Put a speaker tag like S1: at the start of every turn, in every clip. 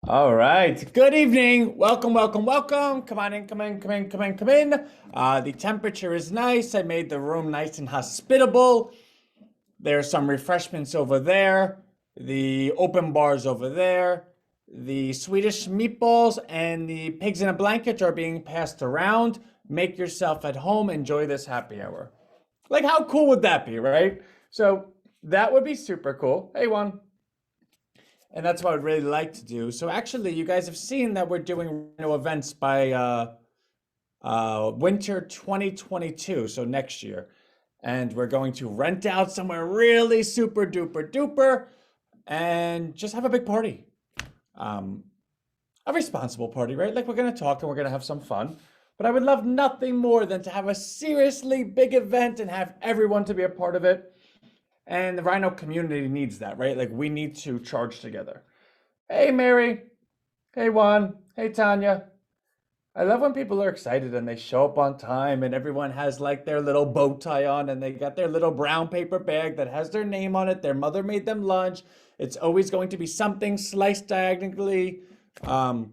S1: All right. Good evening. Welcome, welcome, welcome. Come on in, come in, come in, come in, come in. The temperature is nice. I made the room nice and hospitable. There's some refreshments over there. The open bars over there. The Swedish meatballs and the pigs in a blanket are being passed around. Make yourself at home. Enjoy this happy hour. Like, how cool would that be, right? So that would be super cool. Hey, Juan. And that's what I'd really like to do. So actually, you guys have seen that we're doing events by winter 2022, so next year. And we're going to rent out somewhere really super duper duper and just have a big party. Um, a responsible party, right? Like we're going to talk and we're going to have some fun. But I would love nothing more than to have a seriously big event and have everyone to be a part of it. And the Rhino community needs that, right? Like we need to charge together. Hey, Mary. Hey, Juan. Hey, Tanya. I love when people are excited and they show up on time and everyone has like their little bow tie on and they got their little brown paper bag that has their name on it. Their mother made them lunch. It's always going to be something sliced diagonally,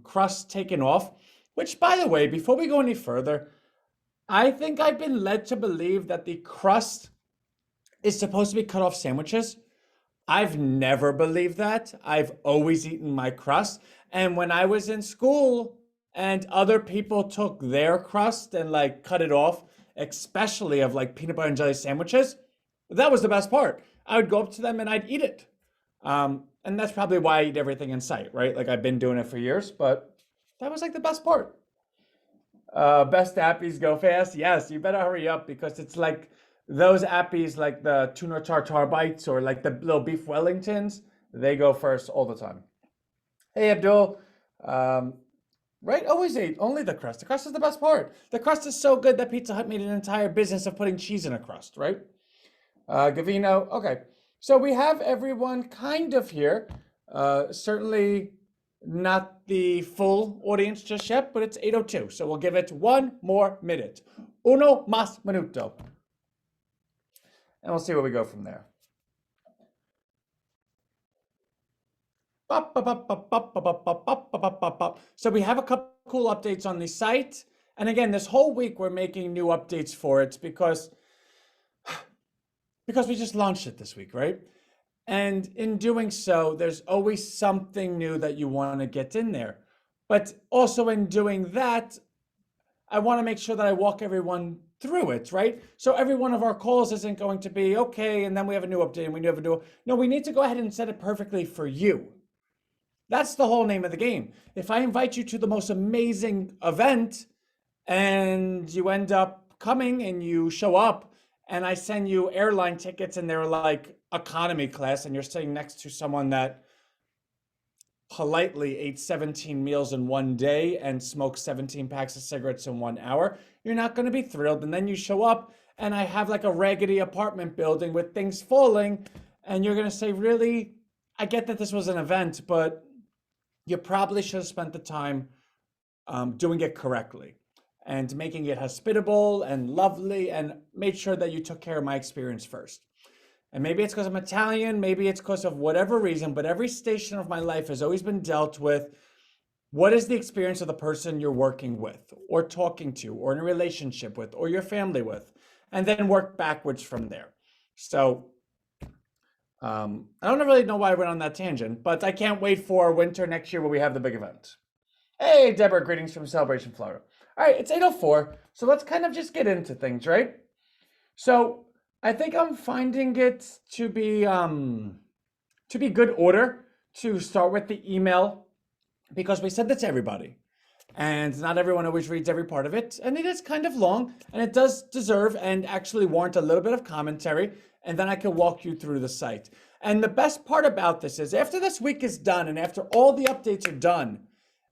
S1: crust taken off. Which, by the way, before we go any further, I think I've been led to believe that the crust is supposed to be cut off sandwiches. I've never believed that. I've always eaten my crust. And when I was in school and other people took their crust and like cut it off, especially of like peanut butter and jelly sandwiches, that was the best part. I would go up to them and I'd eat it. And that's probably why I eat everything in sight, right? Like I've been doing it for years, but that was like the best part. Best appies go fast. Yes, you better hurry up because it's like those appies like the tuna tartar bites or like the little beef Wellingtons, they go first all the time. Hey, Abdul. Right? Always eat only the crust. The crust is the best part. The crust is so good that Pizza Hut made an entire business of putting cheese in a crust, right? Gavino. Okay. So we have everyone kind of here. Certainly not the full audience just yet, but it's 8:02. So we'll give it one more minute. Uno más minuto. And we'll see where we go from there. So we have a couple cool updates on the site. And again, this whole week we're making new updates for it because we just launched it this week, right? And in doing so, there's always something new that you want to get in there. But also in doing that, I want to make sure that I walk everyone through it, right? So every one of our calls isn't going to be, okay, and then we have a new update and we never do. No, we need to go ahead and set it perfectly for you. That's the whole name of the game. If I invite you to the most amazing event and you end up coming and you show up and I send you airline tickets and they're like economy class and you're sitting next to someone that politely ate 17 meals in one day and smoked 17 packs of cigarettes in 1 hour, you're not going to be thrilled. And then you show up and I have like a raggedy apartment building with things falling and you're going to say, really, I get that this was an event, but you probably should have spent the time doing it correctly and making it hospitable and lovely and made sure that you took care of my experience first. And maybe it's because I'm Italian, maybe it's because of whatever reason, but every station of my life has always been dealt with what is the experience of the person you're working with or talking to or in a relationship with or your family with, and then work backwards from there. So I don't really know why I went on that tangent, but I can't wait for winter next year where we have the big event. Hey, Deborah, greetings from Celebration, Florida. All right, it's 8:04, so let's kind of just get into things, right? So I think I'm finding it to be good order to start with the email because we said that's everybody. And not everyone always reads every part of it. And it is kind of long and it does deserve and actually warrant a little bit of commentary. And then I can walk you through the site. And the best part about this is after this week is done and after all the updates are done,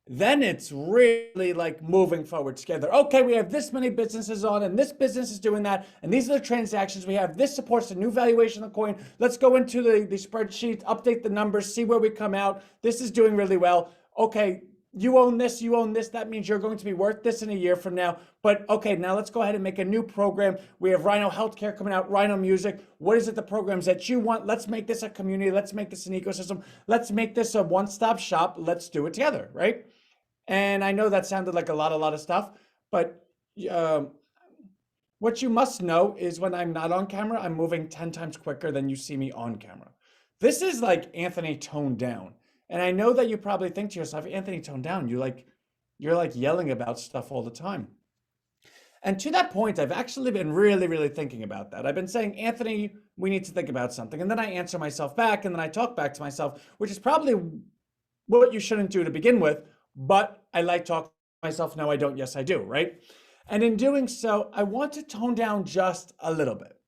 S1: then it's really like moving forward together. Okay, we have this many businesses on and this business is doing that. And these are the transactions we have. This supports the new valuation of the coin. Let's go into the spreadsheet, update the numbers, see where we come out. This is doing really well. Okay, you own this, you own this. That means you're going to be worth this in a year from now. But okay, now let's go ahead and make a new program. We have Rhino Healthcare coming out, Rhino Music. What is it, the programs that you want? Let's make this a community. Let's make this an ecosystem. Let's make this a one-stop shop. Let's do it together, right? And I know that sounded like a lot of stuff, but um, what you must know is when I'm not on camera, I'm moving 10 times quicker than you see me on camera. This is like Anthony toned down. And I know that you probably think to yourself, Anthony, tone down. You're like yelling about stuff all the time. And to that point, I've actually been really thinking about that. I've been saying, Anthony, we need to think about something. And then I answer myself back and then I talk back to myself, which is probably what you shouldn't do to begin with. But I like talking to myself. No, I don't. Yes, I do. Right. And in doing so, I want to tone down just a little bit.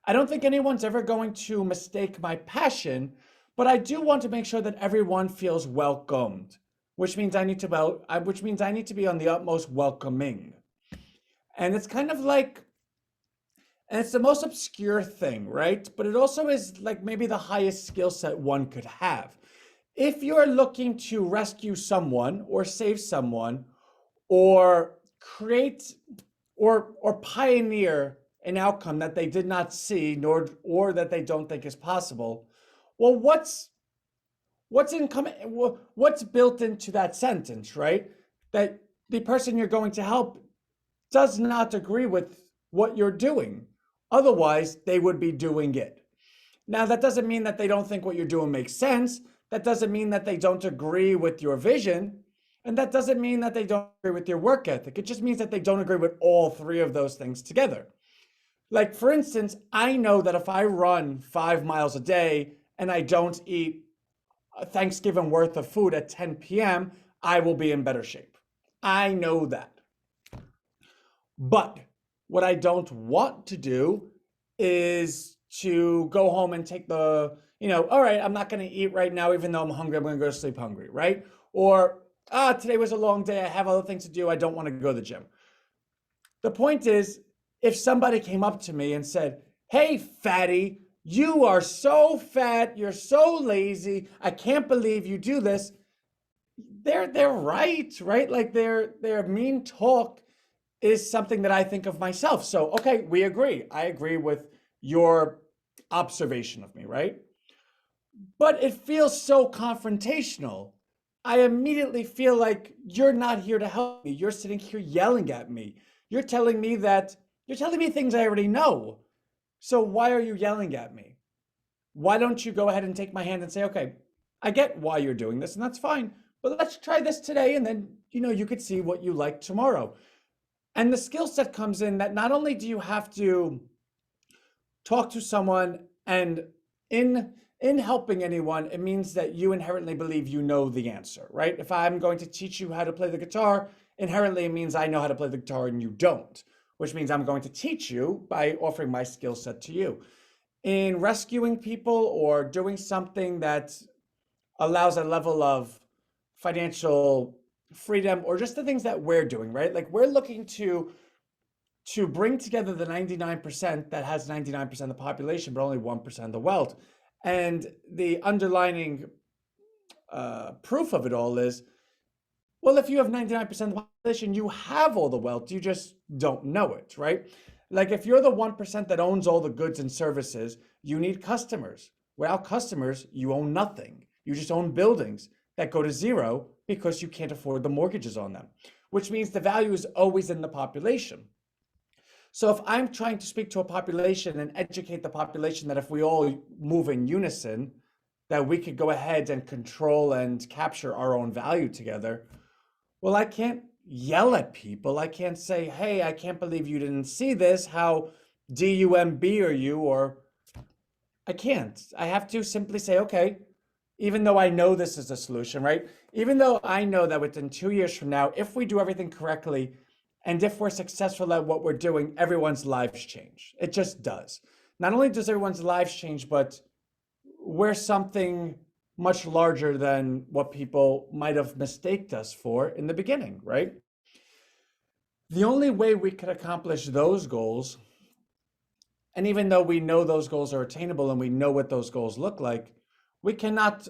S1: I don't think anyone's ever going to mistake my passion, but I do want to make sure that everyone feels welcomed, which means I need to be on the utmost welcoming. And it's kind of like, and it's the most obscure thing, right? But it also is like maybe the highest skill set one could have. If you're looking to rescue someone or save someone or create or pioneer an outcome that they did not see nor or that they don't think is possible, well, what's built into that sentence, right? That the person you're going to help does not agree with what you're doing. Otherwise, they would be doing it. Now, that doesn't mean that they don't think what you're doing makes sense. That doesn't mean that they don't agree with your vision. And that doesn't mean that they don't agree with your work ethic. It just means that they don't agree with all three of those things together. Like, for instance, I know that if I run 5 miles a day and I don't eat a Thanksgiving worth of food at 10 p.m., I will be in better shape. I know that. But what I don't want to do is to go home and take all right, I'm not going to eat right now, even though I'm hungry, I'm going to go to sleep hungry, right? Or, today was a long day, I have other things to do, I don't want to go to the gym. The point is, if somebody came up to me and said, hey, fatty, you are so fat, you're so lazy, I can't believe you do this, they're right? Like their mean talk is something that I think of myself. So, okay, we agree. I agree with your observation of me, right? But it feels so confrontational. I immediately feel like you're not here to help me. You're sitting here yelling at me. You're telling me things I already know. So why are you yelling at me? Why don't you go ahead and take my hand and say, okay, I get why you're doing this and that's fine, but let's try this today. And then, you could see what you like tomorrow. And the skill set comes in that not only do you have to talk to someone, and in helping anyone, it means that you inherently believe you know the answer, right? If I'm going to teach you how to play the guitar, inherently it means I know how to play the guitar and you don't, which means I'm going to teach you by offering my skill set to you. In rescuing people or doing something that allows a level of financial freedom, or just the things that we're doing, right? Like we're looking to bring together the 99% that has 99% of the population, but only 1% of the wealth. And the underlining proof of it all is, well, if you have 99% of the population, you have all the wealth, you just don't know it, right? Like if you're the 1% that owns all the goods and services, you need customers. Without customers, you own nothing. You just own buildings that go to zero because you can't afford the mortgages on them, which means the value is always in the population. So if I'm trying to speak to a population and educate the population that if we all move in unison, that we could go ahead and control and capture our own value together, well, I can't yell at people. I can't say, hey, I can't believe you didn't see this. How DUMB are you? Or I can't. I have to simply say, okay, even though I know this is a solution, right? Even though I know that within 2 years from now, if we do everything correctly, and if we're successful at what we're doing, everyone's lives change. It just does. Not only does everyone's lives change, but we're something much larger than what people might have mistaked us for in the beginning, right? The only way we could accomplish those goals, and even though we know those goals are attainable and we know what those goals look like, we cannot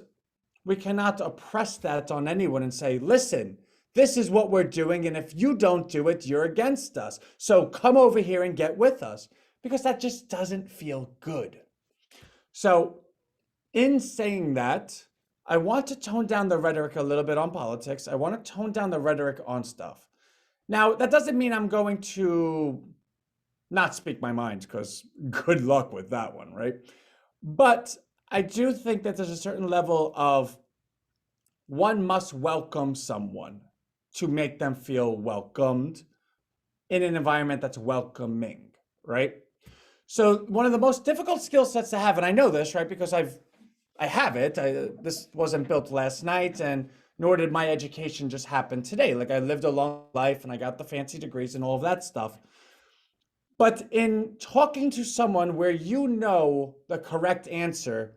S1: oppress that on anyone and say, listen, This is what we're doing. And if you don't do it, you're against us. So come over here and get with us, because that just doesn't feel good. So in saying that, I want to tone down the rhetoric a little bit on politics. I want to tone down the rhetoric on stuff. Now, that doesn't mean I'm going to not speak my mind, because good luck with that one, right? But I do think that there's a certain level of one must welcome someone to make them feel welcomed in an environment that's welcoming, right? So one of the most difficult skill sets to have, and I know this, right, because I have it. This wasn't built last night, and nor did my education just happen today. Like, I lived a long life and I got the fancy degrees and all of that stuff. But in talking to someone where you know the correct answer,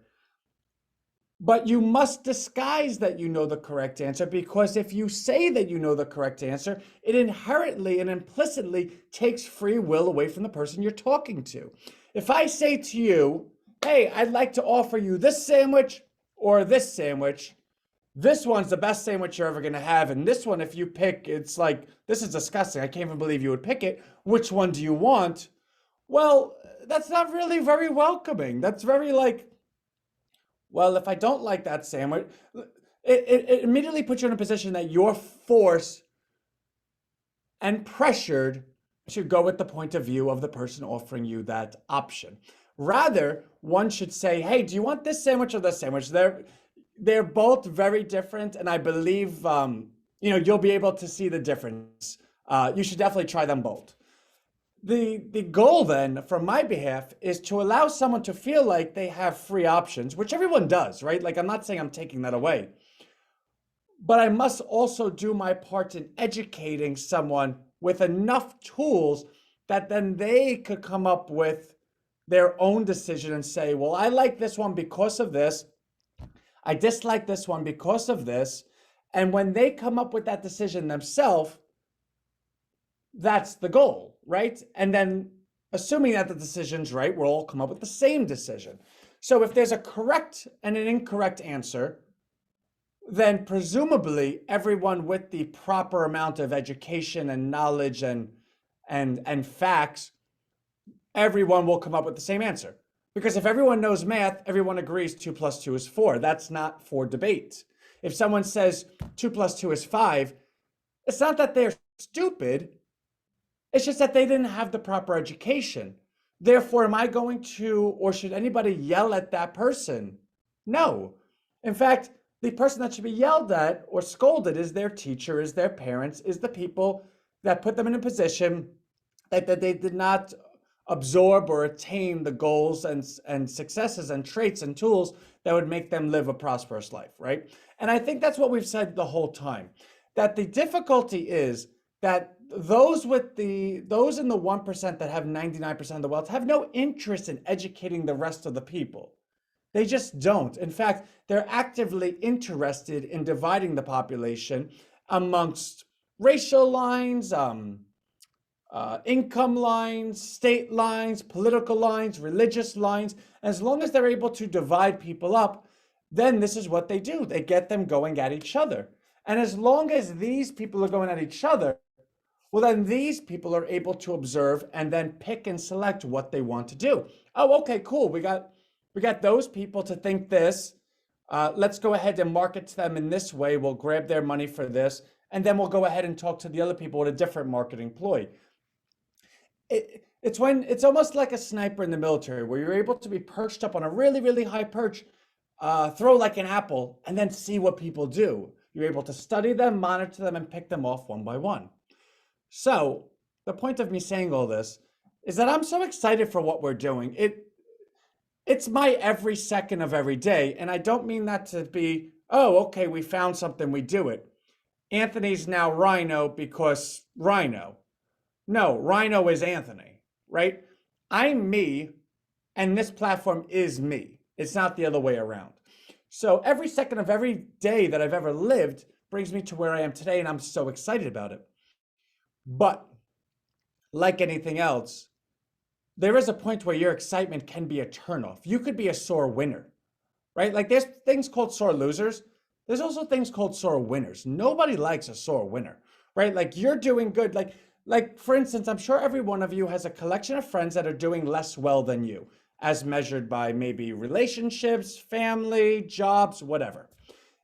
S1: but you must disguise that you know the correct answer, because if you say that you know the correct answer, it inherently and implicitly takes free will away from the person you're talking to. If I say to you, hey, I'd like to offer you this sandwich or this sandwich, this one's the best sandwich you're ever going to have, and this one, if you pick, it's like, this is disgusting. I can't even believe you would pick it. Which one do you want? Well, that's not really very welcoming. That's very like, well, if I don't like that sandwich, it immediately puts you in a position that you're forced and pressured to go with the point of view of the person offering you that option. Rather, one should say, hey, do you want this sandwich or this sandwich? They're both very different, and I believe you'll be able to see the difference. You should definitely try them both. The goal then, from my behalf, is to allow someone to feel like they have free options, which everyone does, right? Like, I'm not saying I'm taking that away. But I must also do my part in educating someone with enough tools that then they could come up with their own decision and say, well, I like this one because of this. I dislike this one because of this. And when they come up with that decision themselves, that's the goal, right? And then, assuming that the decision's right, we'll all come up with the same decision. So if there's a correct and an incorrect answer, then presumably everyone with the proper amount of education and knowledge and facts, everyone will come up with the same answer. Because if everyone knows math, everyone agrees 2 + 2 is 4. That's not for debate. If someone says 2 + 2 is 5, it's not that they're stupid. It's just that they didn't have the proper education. Therefore, am I going to, or should anybody yell at that person? No. In fact, the person that should be yelled at or scolded is their teacher, is their parents, is the people that put them in a position that they did not absorb or attain the goals and successes and traits and tools that would make them live a prosperous life, right? And I think that's what we've said the whole time, that the difficulty is that those in the 1% that have 99% of the wealth have no interest in educating the rest of the people. They just don't. In fact, they're actively interested in dividing the population amongst racial lines, income lines, state lines, political lines, religious lines. As long as they're able to divide people up, then this is what they do. They get them going at each other. And as long as these people are going at each other, well, then these people are able to observe and then pick and select what they want to do. Oh, okay, cool. We got those people to think this. Let's go ahead and market to them in this way. We'll grab their money for this, and then we'll go ahead and talk to the other people with a different marketing ploy. It's almost like a sniper in the military, where you're able to be perched up on a really, really high perch, throw like an apple, and then see what people do. You're able to study them, monitor them, and pick them off one by one. So the point of me saying all this is that I'm so excited for what we're doing. It's my every second of every day. And I don't mean that to be, oh, okay, we found something, we do it. Anthony's now Rhino because Rhino. No, Rhino is Anthony, right? I'm me, and this platform is me. It's not the other way around. So every second of every day that I've ever lived brings me to where I am today, and I'm so excited about it. But like anything else, there is a point where your excitement can be a turnoff. You could be a sore winner, right? Like, there's things called sore losers. there's also things called sore winners. Nobody likes a sore winner, right? Like you're doing good. Like for instance, I'm sure every one of you has a collection of friends that are doing less well than you, as measured by maybe relationships, family, jobs, whatever.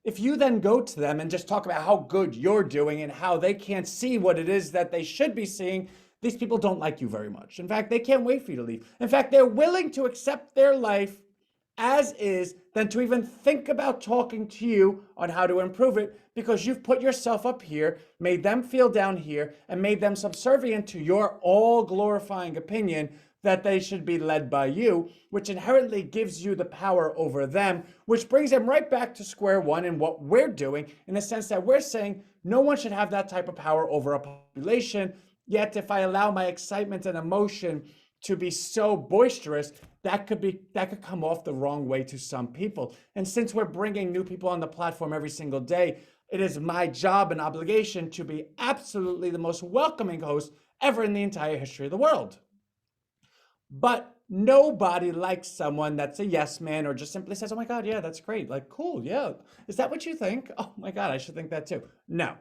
S1: If you then go to them and just talk about how good you're doing and how they can't see what it is that they should be seeing, these people don't like you very much. In fact, they can't wait for you to leave. In fact, they're willing to accept their life as is than to even think about talking to you on how to improve it, because you've put yourself up here, made them feel down here, and made them subservient to your all glorifying opinion that they should be led by you, which inherently gives you the power over them, which brings them right back to square one in what we're doing, in the sense that we're saying no one should have that type of power over a population. Yet if I allow my excitement and emotion to be so boisterous, that could come off the wrong way to some people. And since we're bringing new people on the platform every single day, it is my job and obligation to be absolutely the most welcoming host ever in the entire history of the world. But nobody likes someone that's a yes man or just simply says, oh my God, yeah, that's great. Like, cool, yeah. Is that what you think? Oh my God, I should think that too. No.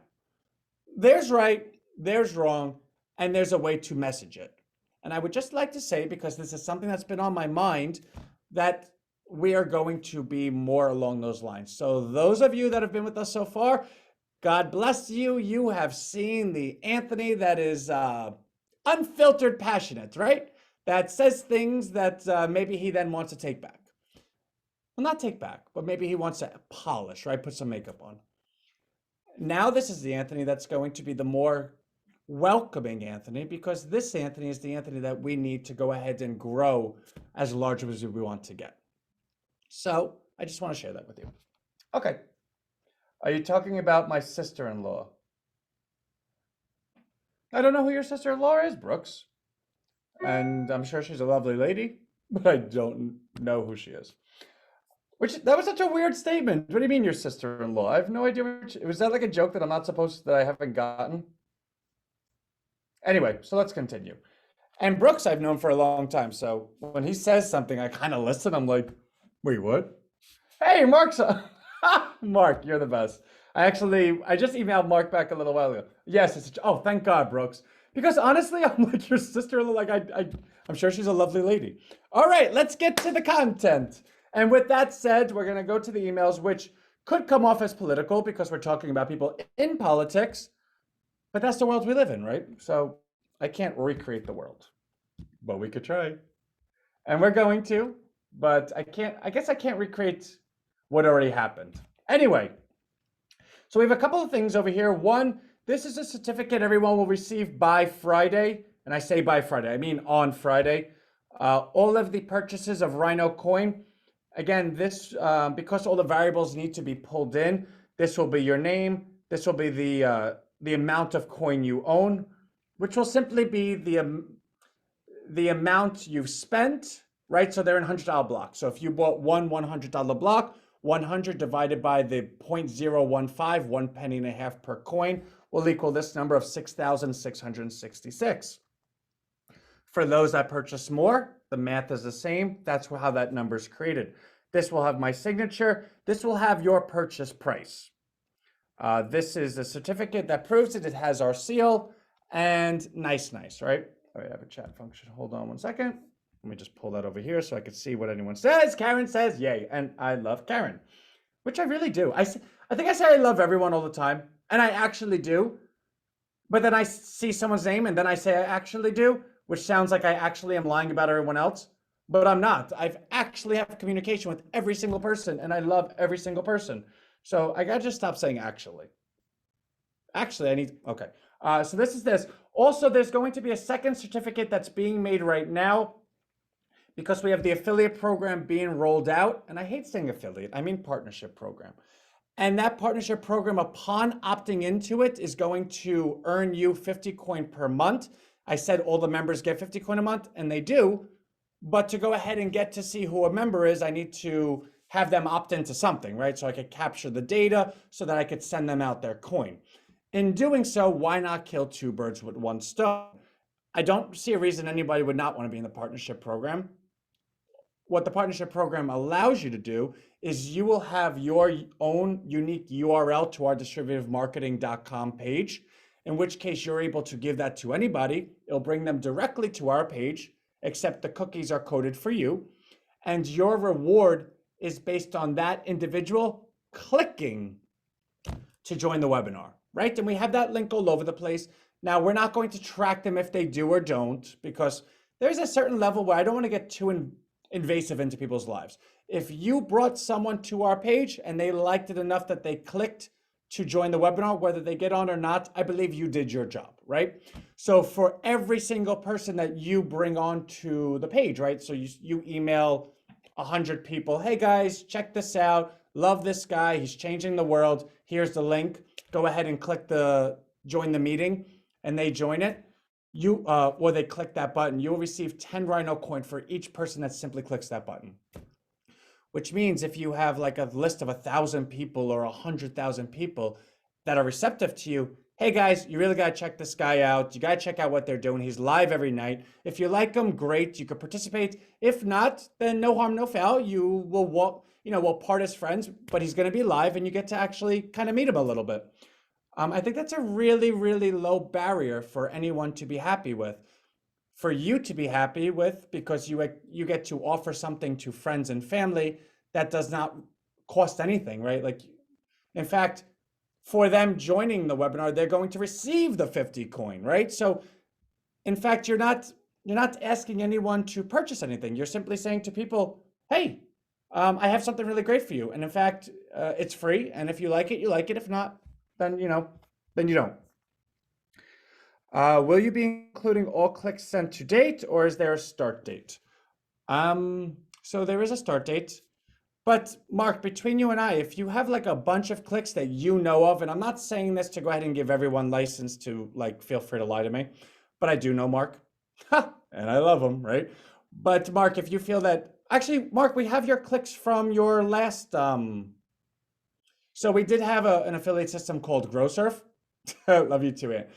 S1: There's right, there's wrong, and there's a way to message it. And I would just like to say, because this is something that's been on my mind, that we are going to be more along those lines. So those of you that have been with us so far, God bless you. You have seen the Anthony that is unfiltered passionate, right? That says things that maybe he then wants to take back. Well, not take back, but maybe he wants to polish, right? Put some makeup on. Now this is the Anthony that's going to be the more welcoming Anthony, because this Anthony is the Anthony that we need to go ahead and grow as large as we want to get. So I just want to share that with you. Okay. Are you talking about my sister-in-law? I don't know who your sister-in-law is, Brooks. And I'm sure she's a lovely lady, but I don't know who she is. That was such a weird statement. What do you mean your sister-in-law? I have no idea. Was that like a joke that I'm not supposed, that I haven't gotten? Anyway, so let's continue. And Brooks, I've known for a long time. So when he says something, I kind of listen. I'm like, wait, what? Hey, Mark's Mark, you're the best. I just emailed Mark back a little while ago. Yes, oh, thank God, Brooks. Because honestly, I'm like your sister-in-law. Like I'm sure she's a lovely lady. All right, let's get to the content. And with that said, we're going to go to the emails, which could come off as political because we're talking about people in politics, but that's the world we live in, right? So I can't recreate the world, but we could try. And we're going to, but I guess I can't recreate what already happened. Anyway, so we have a couple of things over here. One, this is a certificate everyone will receive by Friday. And I say by Friday, I mean on Friday. All of the purchases of Rhino coin. Again, this, because all the variables need to be pulled in, this will be your name. This will be the amount of coin you own, which will simply be the amount you've spent, right? So they're in $100 blocks. So if you bought one $100 block, 100 divided by the 0.015, 1 penny and a half per coin, will equal this number of 6,666. For those that purchase more, the math is the same. That's how that number is created. This will have my signature. This will have your purchase price. This is a certificate that proves it. It has our seal, and nice, right? Oh, I have a chat function. Hold on one second. Let me just pull that over here so I can see what anyone says. Karen says, yay. And I love Karen, which I really do. I think I say I love everyone all the time, and I actually do. But then I see someone's name, and then I say I actually do, which sounds like I actually am lying about everyone else, but I'm not. I've actually have communication with every single person, and I love every single person. So I gotta just stop saying actually. Actually, I need, okay. So this is this. Also, there's going to be a second certificate that's being made right now because we have the affiliate program being rolled out. And I hate saying affiliate, I mean partnership program. And that partnership program, upon opting into it, is going to earn you 50 coin per month. I said all the members get 50 coin a month, and they do. But to go ahead and get to see who a member is, I need to have them opt into something, right? So I could capture the data so that I could send them out their coin. In doing so, why not kill two birds with one stone? I don't see a reason anybody would not want to be in the partnership program. what the partnership program allows you to do is you will have your own unique URL to our distributivemarketing.com page, in which case you're able to give that to anybody. It'll bring them directly to our page, except the cookies are coded for you. And your reward is based on that individual clicking to join the webinar, right? And we have that link all over the place. Now, we're not going to track them if they do or don't, because there's a certain level where I don't want to get too invasive into people's lives. If you brought someone to our page and they liked it enough that they clicked to join the webinar, whether they get on or not, I believe you did your job, right? So for every single person that you bring on to the page, right? So you email 100 people, hey guys, check this out. Love this guy. He's changing the world. Here's the link. Go ahead and click the join the meeting, and they join it. Or they click that button. You'll receive 10 Rhino coin for each person that simply clicks that button. Which means if you have like a list of 1,000 people or 100,000 people that are receptive to you, hey guys, you really got to check this guy out. You got to check out what they're doing. He's live every night. If you like him, great. You could participate. If not, then no harm, no foul. You will walk, we'll part as friends, but he's going to be live and you get to actually kind of meet him a little bit. I think that's a really, really low barrier for anyone to be happy with. For you to be happy with, because you get to offer something to friends and family that does not cost anything, right? Like, in fact, for them joining the webinar, they're going to receive the 50 coin, right? So, in fact, you're not asking anyone to purchase anything. You're simply saying to people, hey, I have something really great for you. And in fact, it's free. And if you like it, you like it. If not, then you don't. Will you be including all clicks sent to date, or is there a start date? So there is a start date, but Mark, between you and I, if you have like a bunch of clicks that you know of, and I'm not saying this to go ahead and give everyone license to feel free to lie to me, but I do know Mark, and I love him, right? But Mark, if you feel that, actually, Mark, we have your clicks from your last, so we did have an affiliate system called GrowSurf. Love you too, Ant.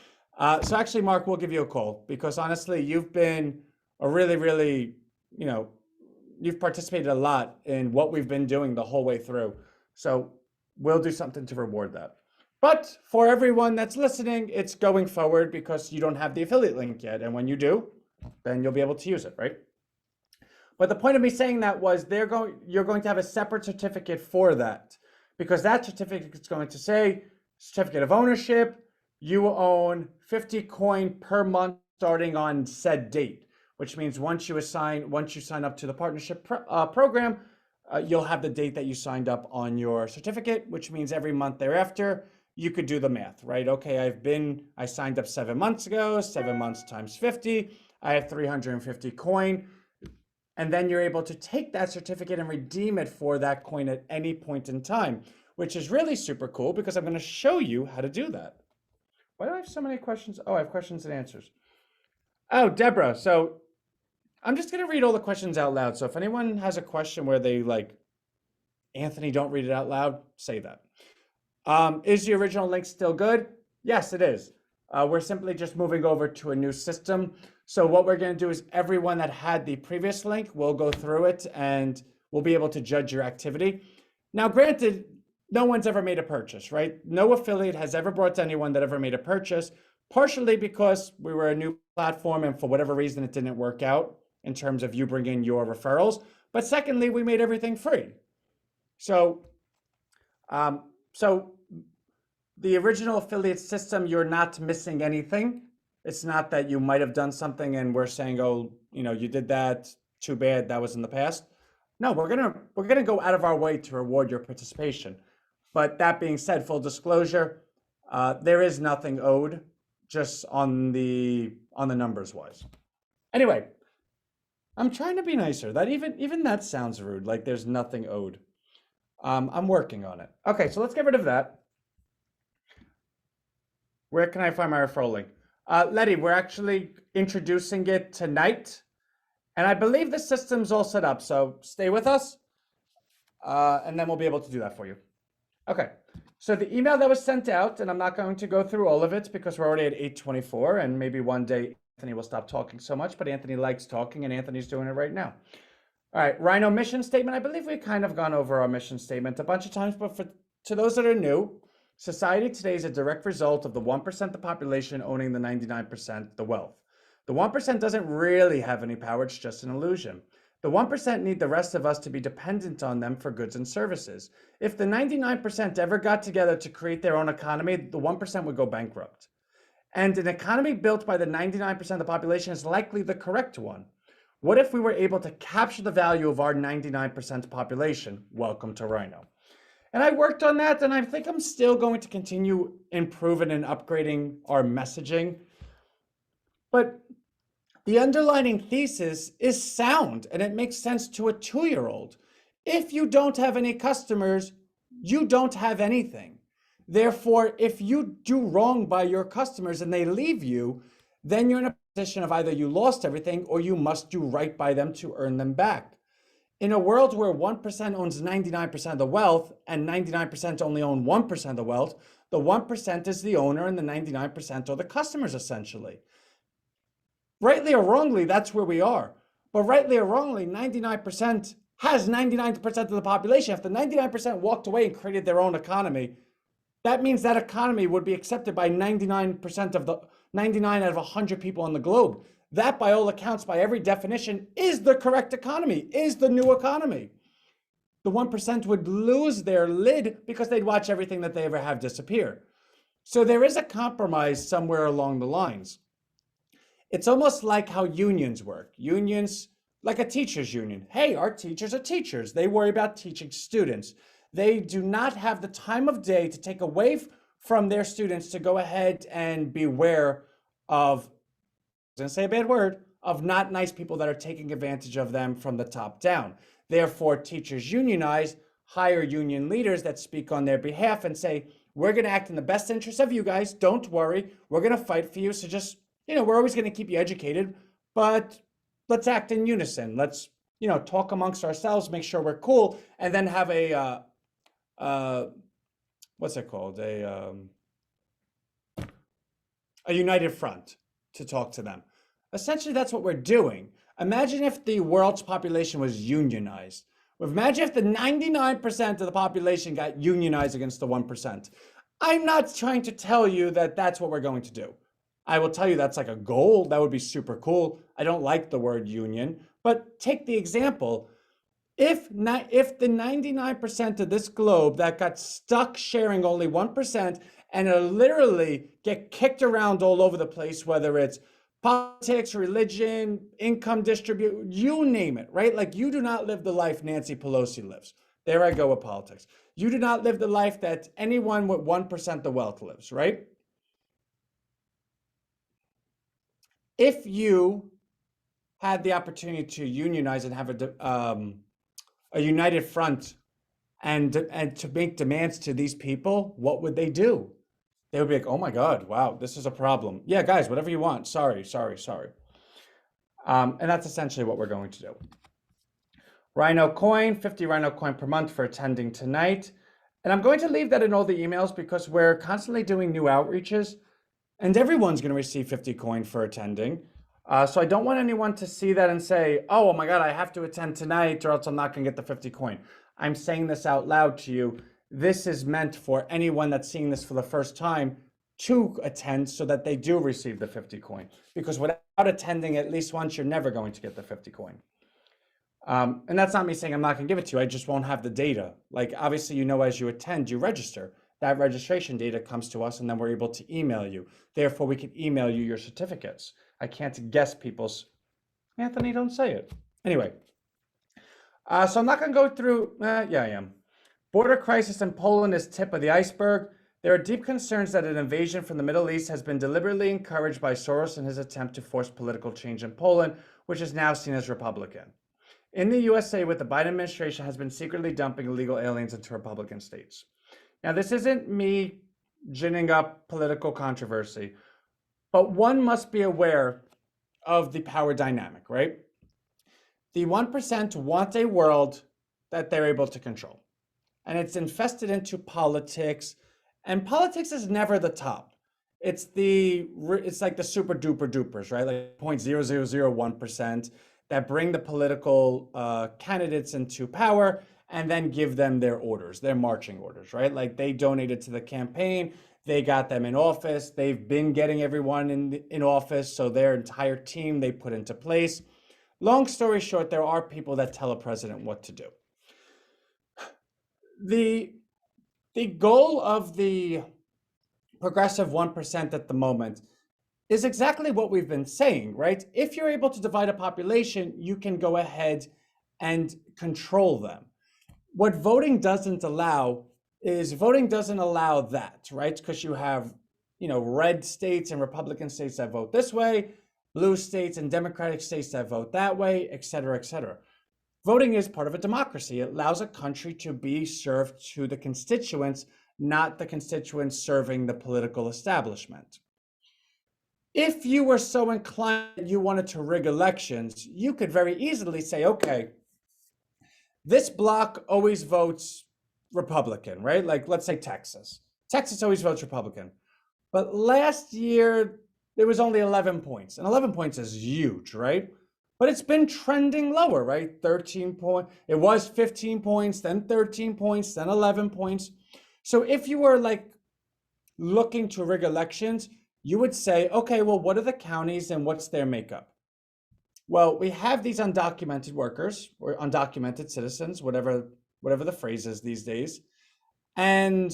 S1: So actually, Mark, we'll give you a call because honestly, you've been a really, really, you've participated a lot in what we've been doing the whole way through. So we'll do something to reward that. But for everyone that's listening, it's going forward because you don't have the affiliate link yet. And when you do, then you'll be able to use it, right? But the point of me saying that was you're going to have a separate certificate for that, because that certificate is going to say certificate of ownership. You own 50 coin per month starting on said date, which means once you sign up to the partnership program, you'll have the date that you signed up on your certificate, which means every month thereafter, you could do the math, right? Okay, I signed up 7 months ago, 7 months times 50, I have 350 coin. And then you're able to take that certificate and redeem it for that coin at any point in time, which is really super cool because I'm going to show you how to do that. Why do I have so many questions? Oh, I have questions and answers. Oh, Deborah. So I'm just going to read all the questions out loud. So if anyone has a question where they Anthony, don't read it out loud, say that. Is the original link still good? Yes, it is. We're simply just moving over to a new system. So what we're going to do is everyone that had the previous link, will go through it and we'll be able to judge your activity. Now, granted, no one's ever made a purchase, right? No affiliate has ever brought to anyone that ever made a purchase, partially because we were a new platform and for whatever reason it didn't work out in terms of you bringing your referrals. But secondly, we made everything free. So, the original affiliate system, you're not missing anything. It's not that you might have done something and we're saying, oh, you did that, too bad, that was in the past. No, we're gonna go out of our way to reward your participation. But that being said, full disclosure, there is nothing owed, just on the numbers wise. Anyway, I'm trying to be nicer. That even that sounds rude. Like there's nothing owed. I'm working on it. Okay, so let's get rid of that. Where can I find my referral link? Letty, we're actually introducing it tonight. And I believe the system's all set up, so stay with us. And then we'll be able to do that for you. Okay, so the email that was sent out, and I'm not going to go through all of it because we're already at 8:24, and maybe one day Anthony will stop talking so much, but Anthony likes talking, and Anthony's doing it right now. All right, Rhino mission statement. I believe we've kind of gone over our mission statement a bunch of times, but to those that are new, society today is a direct result of the 1% of the population owning the 99% the wealth. The 1% doesn't really have any power, it's just an illusion. The 1% need the rest of us to be dependent on them for goods and services. If the 99% ever got together to create their own economy, the 1% would go bankrupt. And an economy built by the 99% of the population is likely the correct one. What if we were able to capture the value of our 99% population? Welcome to Rhino. And I worked on that, and I think I'm still going to continue improving and upgrading our messaging. But the underlying thesis is sound, and it makes sense to a 2-year-old. If you don't have any customers, you don't have anything. Therefore, if you do wrong by your customers and they leave you, then you're in a position of either you lost everything or you must do right by them to earn them back. In a world where 1% owns 99% of the wealth and 99% only own 1% of the wealth, the 1% is the owner and the 99% are the customers, essentially. Rightly or wrongly, that's where we are. But rightly or wrongly, 99% has 99% of the population. If the 99% walked away and created their own economy, that means that economy would be accepted by 99% of the 99 out of 100 people on the globe. That, by all accounts, by every definition, is the correct economy, is the new economy. The 1% would lose their lid because they'd watch everything that they ever have disappear. So there is a compromise somewhere along the lines. It's almost like how unions work. Unions, like a teacher's union. Hey, our teachers are teachers. They worry about teaching students. They do not have the time of day to take away from their students to go ahead and beware of, I was going to say a bad word, of not nice people that are taking advantage of them from the top down. Therefore, teachers unionize, hire union leaders that speak on their behalf and say, we're going to act in the best interest of you guys. Don't worry. We're going to fight for you. So just, we're always going to keep you educated, but let's act in unison. Let's, talk amongst ourselves, make sure we're cool, and then have a, what's it called? A united front to talk to them. Essentially, that's what we're doing. Imagine if the world's population was unionized. Imagine if the 99% of the population got unionized against the 1%. I'm not trying to tell you that that's what we're going to do. I will tell you that's like a goal. That would be super cool. I don't like the word union, but take the example. If the 99% of this globe that got stuck sharing only 1% and literally get kicked around all over the place, whether it's politics, religion, income distribution, you name it, right? Like you do not live the life Nancy Pelosi lives. There I go with politics. You do not live the life that anyone with 1% the wealth lives, right? If you had the opportunity to unionize and have a united front and to make demands to these people, what would they do? They would be like, oh my God, wow, this is a problem. Yeah, guys, whatever you want. Sorry. And that's essentially what we're going to do. Rhino coin, 50 Rhino coin per month for attending tonight. And I'm going to leave that in all the emails because we're constantly doing new outreaches and everyone's going to receive 50 coin for attending. So I don't want anyone to see that and say, oh my God, I have to attend tonight or else I'm not going to get the 50 coin. I'm saying this out loud to you. This is meant for anyone that's seeing this for the first time to attend so that they do receive the 50 coin. Because without attending at least once, you're never going to get the 50 coin. And that's not me saying I'm not going to give it to you. I just won't have the data. Like obviously, as you attend, you register. That registration data comes to us and then we're able to email you. Therefore, we can email you your certificates. I can't guess people's, Anthony, don't say it. Anyway, so I'm not going to go through, yeah, I am. Border crisis in Poland is tip of the iceberg. There are deep concerns that an invasion from the Middle East has been deliberately encouraged by Soros in his attempt to force political change in Poland, which is now seen as Republican. In the USA, with the Biden administration has been secretly dumping illegal aliens into Republican states. Now, this isn't me ginning up political controversy, but one must be aware of the power dynamic, right? The 1% want a world that they're able to control. And it's infested into politics. And politics is never the top. It's like the super duper dupers, right? Like 0.0001%. that bring the political candidates into power and then give them their orders, their marching orders, right? Like they donated to the campaign, they got them in office, they've been getting everyone in office, so their entire team they put into place. Long story short, there are people that tell a president what to do. The the goal of the progressive 1% at the moment is exactly what we've been saying, right? If you're able to divide a population, you can go ahead and control them. What voting doesn't allow is voting doesn't allow that, right? Because you have, red states and Republican states that vote this way, blue states and Democratic states that vote that way, et cetera, et cetera. Voting is part of a democracy. It allows a country to be served to the constituents, not the constituents serving the political establishment. If you were so inclined that you wanted to rig elections, you could very easily say, okay, this block always votes Republican, right? Like, let's say Texas. Texas always votes Republican. But last year, there was only 11 points. And 11 points is huge, right? But it's been trending lower, right? 13 points. It was 15 points, then 13 points, then 11 points. So if you were like looking to rig elections, you would say, okay, well, what are the counties and what's their makeup? Well, we have these undocumented workers or undocumented citizens, whatever the phrase is these days, and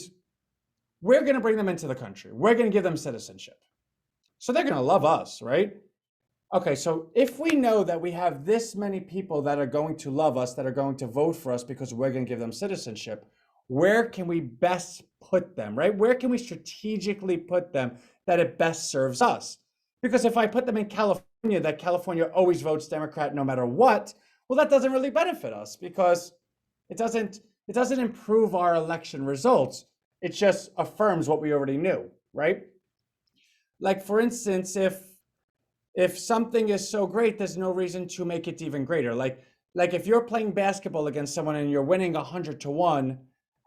S1: we're going to bring them into the country. We're going to give them citizenship. So they're going to love us, right? Okay, so if we know that we have this many people that are going to love us, that are going to vote for us because we're going to give them citizenship, where can we best put them, right? Where can we strategically put them that it best serves us? Because if I put them in California, that California always votes Democrat no matter what, well, that doesn't really benefit us because it doesn't improve our election results. It just affirms what we already knew, right? Like, for instance, if something is so great, there's no reason to make it even greater. Like if you're playing basketball against someone and you're winning 100-1,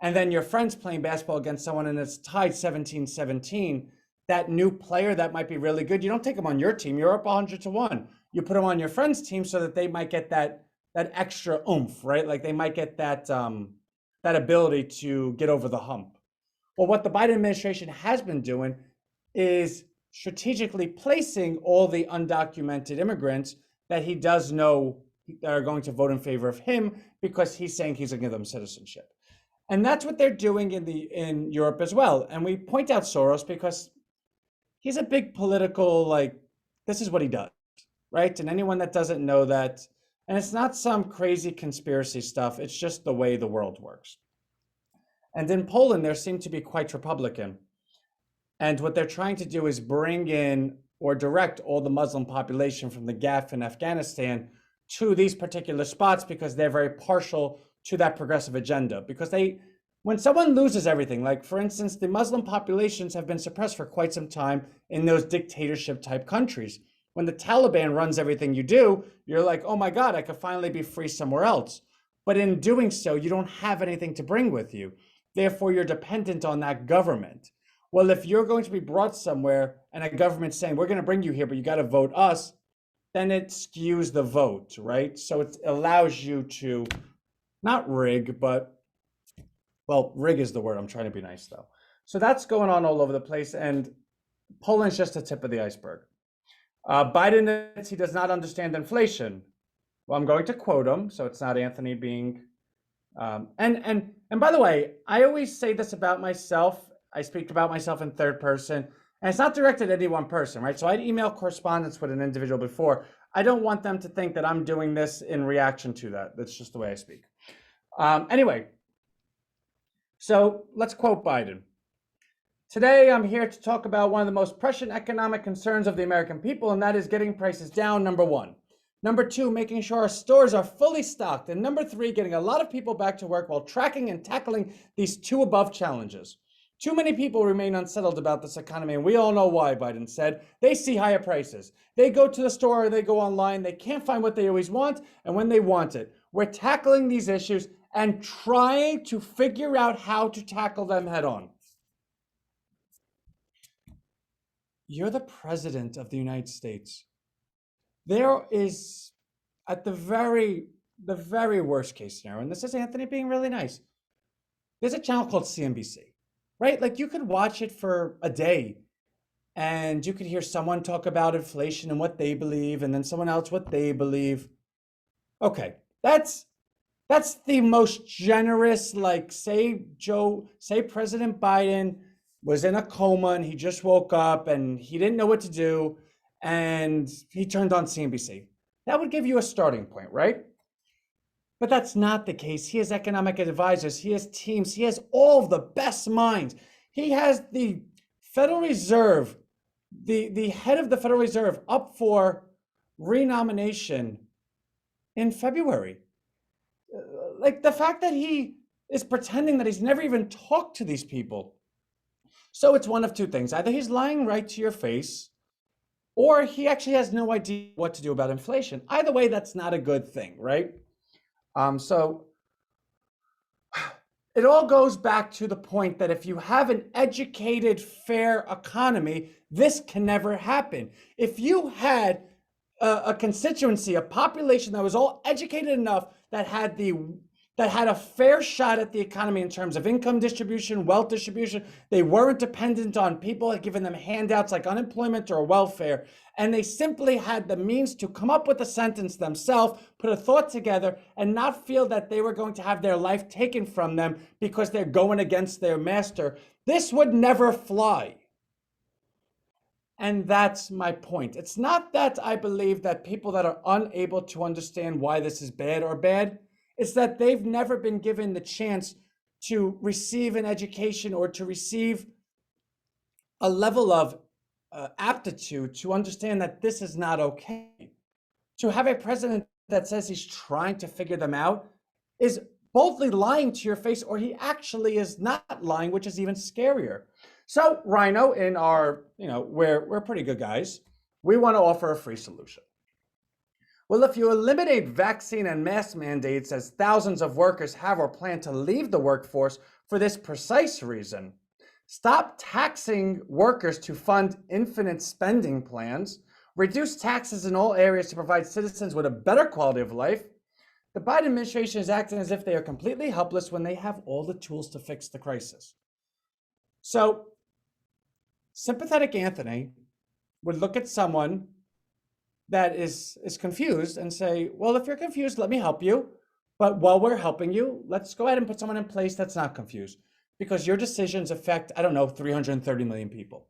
S1: and then your friend's playing basketball against someone and it's tied 17-17, that new player that might be really good, you don't take them on your team. You're up 100-1. You put them on your friend's team so that they might get that extra oomph, right? Like they might get that ability to get over the hump. Well, what the Biden administration has been doing is strategically placing all the undocumented immigrants that he does know that are going to vote in favor of him because he's saying he's going to give them citizenship. And that's what they're doing in Europe as well. And we point out Soros because he's a big political, like, this is what he does, right? And anyone that doesn't know that, and it's not some crazy conspiracy stuff, it's just the way the world works. And in Poland, they seem to be quite Republican. And what they're trying to do is bring in or direct all the Muslim population from the Gulf and Afghanistan to these particular spots because they're very partial to that progressive agenda. Because when someone loses everything, like for instance, the Muslim populations have been suppressed for quite some time in those dictatorship type countries. When the Taliban runs everything you do, you're like, oh my God, I could finally be free somewhere else. But in doing so, you don't have anything to bring with you. Therefore, you're dependent on that government. Well, if you're going to be brought somewhere and a government's saying, we're going to bring you here, but you got to vote us, then it skews the vote, right? So it allows you to not rig, but, well, rig is the word. I'm trying to be nice, though. So that's going on all over the place. And Poland's just the tip of the iceberg. Biden admits he does not understand inflation. Well, I'm going to quote him, so it's not Anthony being... And by the way, I always say this about myself. I speak about myself in third person, and it's not directed at any one person, right? So I'd email correspondence with an individual before. I don't want them to think that I'm doing this in reaction to that. That's just the way I speak. Anyway, so let's quote Biden. Today, I'm here to talk about one of the most pressing economic concerns of the American people, and that is getting prices down, number one. Number two, making sure our stores are fully stocked. And number three, getting a lot of people back to work while tracking and tackling these two above challenges. Too many people remain unsettled about this economy, and we all know why, Biden said. They see higher prices. They go to the store or they go online. They can't find what they always want, and when they want it. We're tackling these issues and trying to figure out how to tackle them head on. You're the president of the United States. There is at the very worst case scenario, and this is Anthony being really nice, there's a channel called CNBC, right? Like you could watch it for a day and you could hear someone talk about inflation and what they believe, and then someone else what they believe. Okay, that's the most generous, like say President Biden was in a coma and he just woke up and he didn't know what to do and he turned on CNBC. That would give you a starting point, right? But that's not the case. He has economic advisors, he has teams, he has all of the best minds. He has the Federal Reserve, the head of the Federal Reserve up for renomination in February. Like the fact that he is pretending that he's never even talked to these people. So it's one of two things. Either he's lying right to your face, or he actually has no idea what to do about inflation. Either way, that's not a good thing, right? So it all goes back to the point that if you have an educated, fair economy, this can never happen. If you had a constituency, a population that was all educated enough that had a fair shot at the economy in terms of income distribution, wealth distribution, they weren't dependent on people giving them handouts like unemployment or welfare, and they simply had the means to come up with a sentence themselves, put a thought together, and not feel that they were going to have their life taken from them because they're going against their master, this would never fly. And that's my point. It's not that I believe that people that are unable to understand why this is bad or bad, it's that they've never been given the chance to receive an education or to receive a level of aptitude to understand that this is not okay. To have a president that says he's trying to figure them out is boldly lying to your face, or he actually is not lying, which is even scarier. So Rhino, in our, we're pretty good guys. We want to offer a free solution. Well, if you eliminate vaccine and mask mandates, as thousands of workers have or plan to leave the workforce for this precise reason, stop taxing workers to fund infinite spending plans, reduce taxes in all areas to provide citizens with a better quality of life, the Biden administration is acting as if they are completely helpless when they have all the tools to fix the crisis. So, sympathetic Anthony would look at someone that is confused and say, well, if you're confused, let me help you. But while we're helping you, let's go ahead and put someone in place that's not confused, because your decisions affect, 330 million people.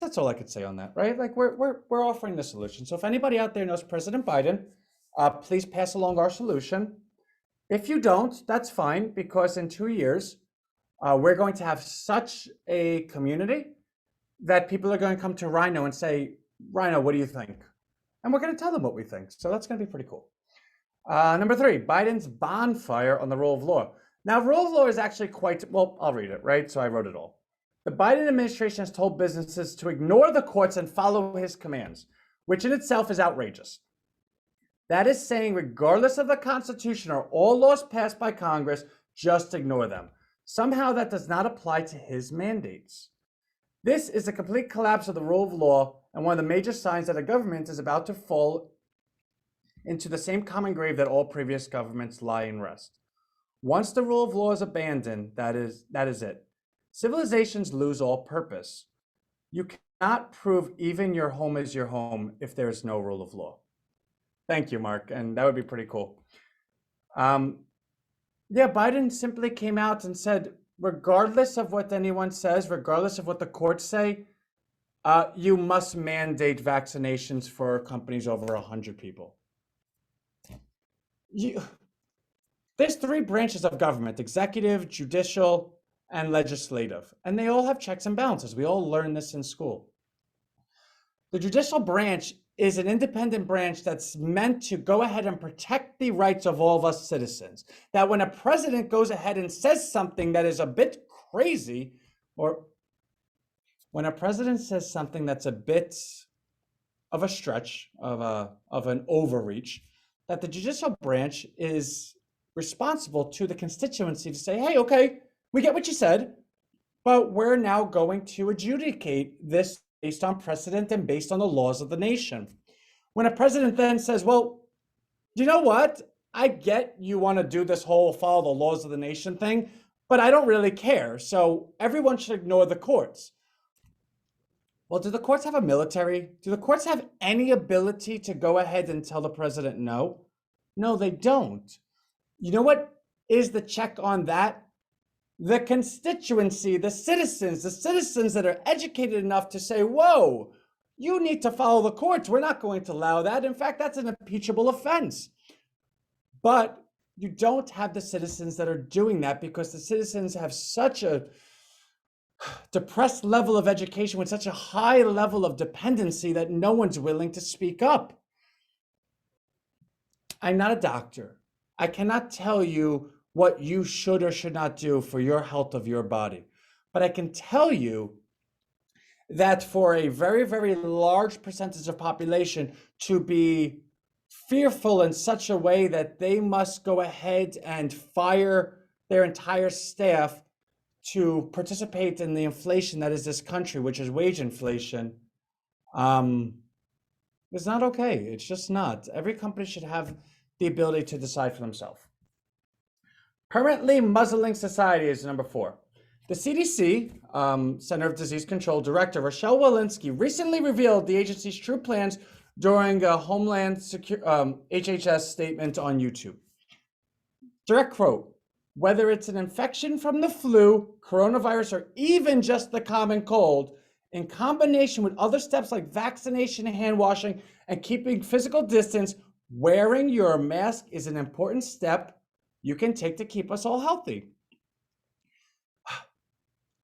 S1: That's all I could say on that, right? Like we're offering the solution. So if anybody out there knows President Biden, please pass along our solution. If you don't, that's fine, because in 2 years, we're going to have such a community that people are going to come to Rhino and say, Rhino, what do you think? And we're going to tell them what we think. So that's going to be pretty cool. Number 3, Biden's bonfire on the rule of law. Now, rule of law is actually well, I'll read it, right? So I wrote it all. The Biden administration has told businesses to ignore the courts and follow his commands, which in itself is outrageous. That is saying, regardless of the Constitution or all laws passed by Congress, just ignore them. Somehow that does not apply to his mandates. This is a complete collapse of the rule of law and one of the major signs that a government is about to fall into the same common grave that all previous governments lie in rest. Once the rule of law is abandoned, that is it. Civilizations lose all purpose. You cannot prove even your home is your home if there is no rule of law. Thank you, Mark, and that would be pretty cool. Biden simply came out and said, regardless of what anyone says, regardless of what the courts say, you must mandate vaccinations for companies over 100 people. There's 3 branches of government: executive, judicial, and legislative. And they all have checks and balances. We all learn this in school. The judicial branch is an independent branch that's meant to go ahead and protect the rights of all of us citizens. That when a president goes ahead and says something that is a bit crazy, or when a president says something that's a bit of a stretch, of an overreach, that the judicial branch is responsible to the constituency to say, hey, okay, we get what you said, but we're now going to adjudicate this based on precedent and based on the laws of the nation. When a president then says, well, you know what? I get you want to do this whole follow the laws of the nation thing, but I don't really care. So everyone should ignore the courts. Well, do the courts have a military? Do the courts have any ability to go ahead and tell the president no? No, they don't. You know what is the check on that? The constituency, the citizens that are educated enough to say, whoa, you need to follow the courts. We're not going to allow that. In fact, that's an impeachable offense. But you don't have the citizens that are doing that because the citizens have such a depressed level of education with such a high level of dependency that no one's willing to speak up. I'm not a doctor. I cannot tell you what you should or should not do for your health of your body. But I can tell you that for a very, very large percentage of population to be fearful in such a way that they must go ahead and fire their entire staff to participate in the inflation that is this country, which is wage inflation, is not okay. It's just not. Every company should have the ability to decide for themselves. Permanently muzzling society is number 4. The CDC, Center of Disease Control Director Rochelle Walensky, recently revealed the agency's true plans during a Homeland HHS statement on YouTube. Direct quote, whether it's an infection from the flu, coronavirus, or even just the common cold, in combination with other steps like vaccination and hand washing and keeping physical distance, wearing your mask is an important step you can take to keep us all healthy.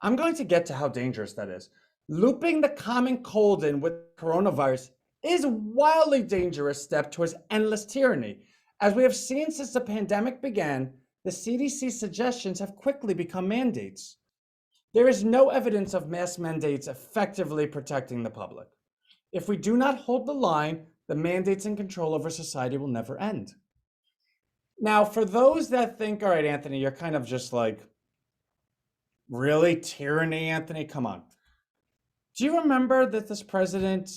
S1: I'm going to get to how dangerous that is. Looping the common cold in with coronavirus is a wildly dangerous step towards endless tyranny. As we have seen since the pandemic began, the CDC suggestions have quickly become mandates. There is no evidence of mask mandates effectively protecting the public. If we do not hold the line, the mandates and control over society will never end. Now, for those that think, all right, Anthony, you're kind of just like, really? Tyranny, Anthony? Come on. Do you remember that this president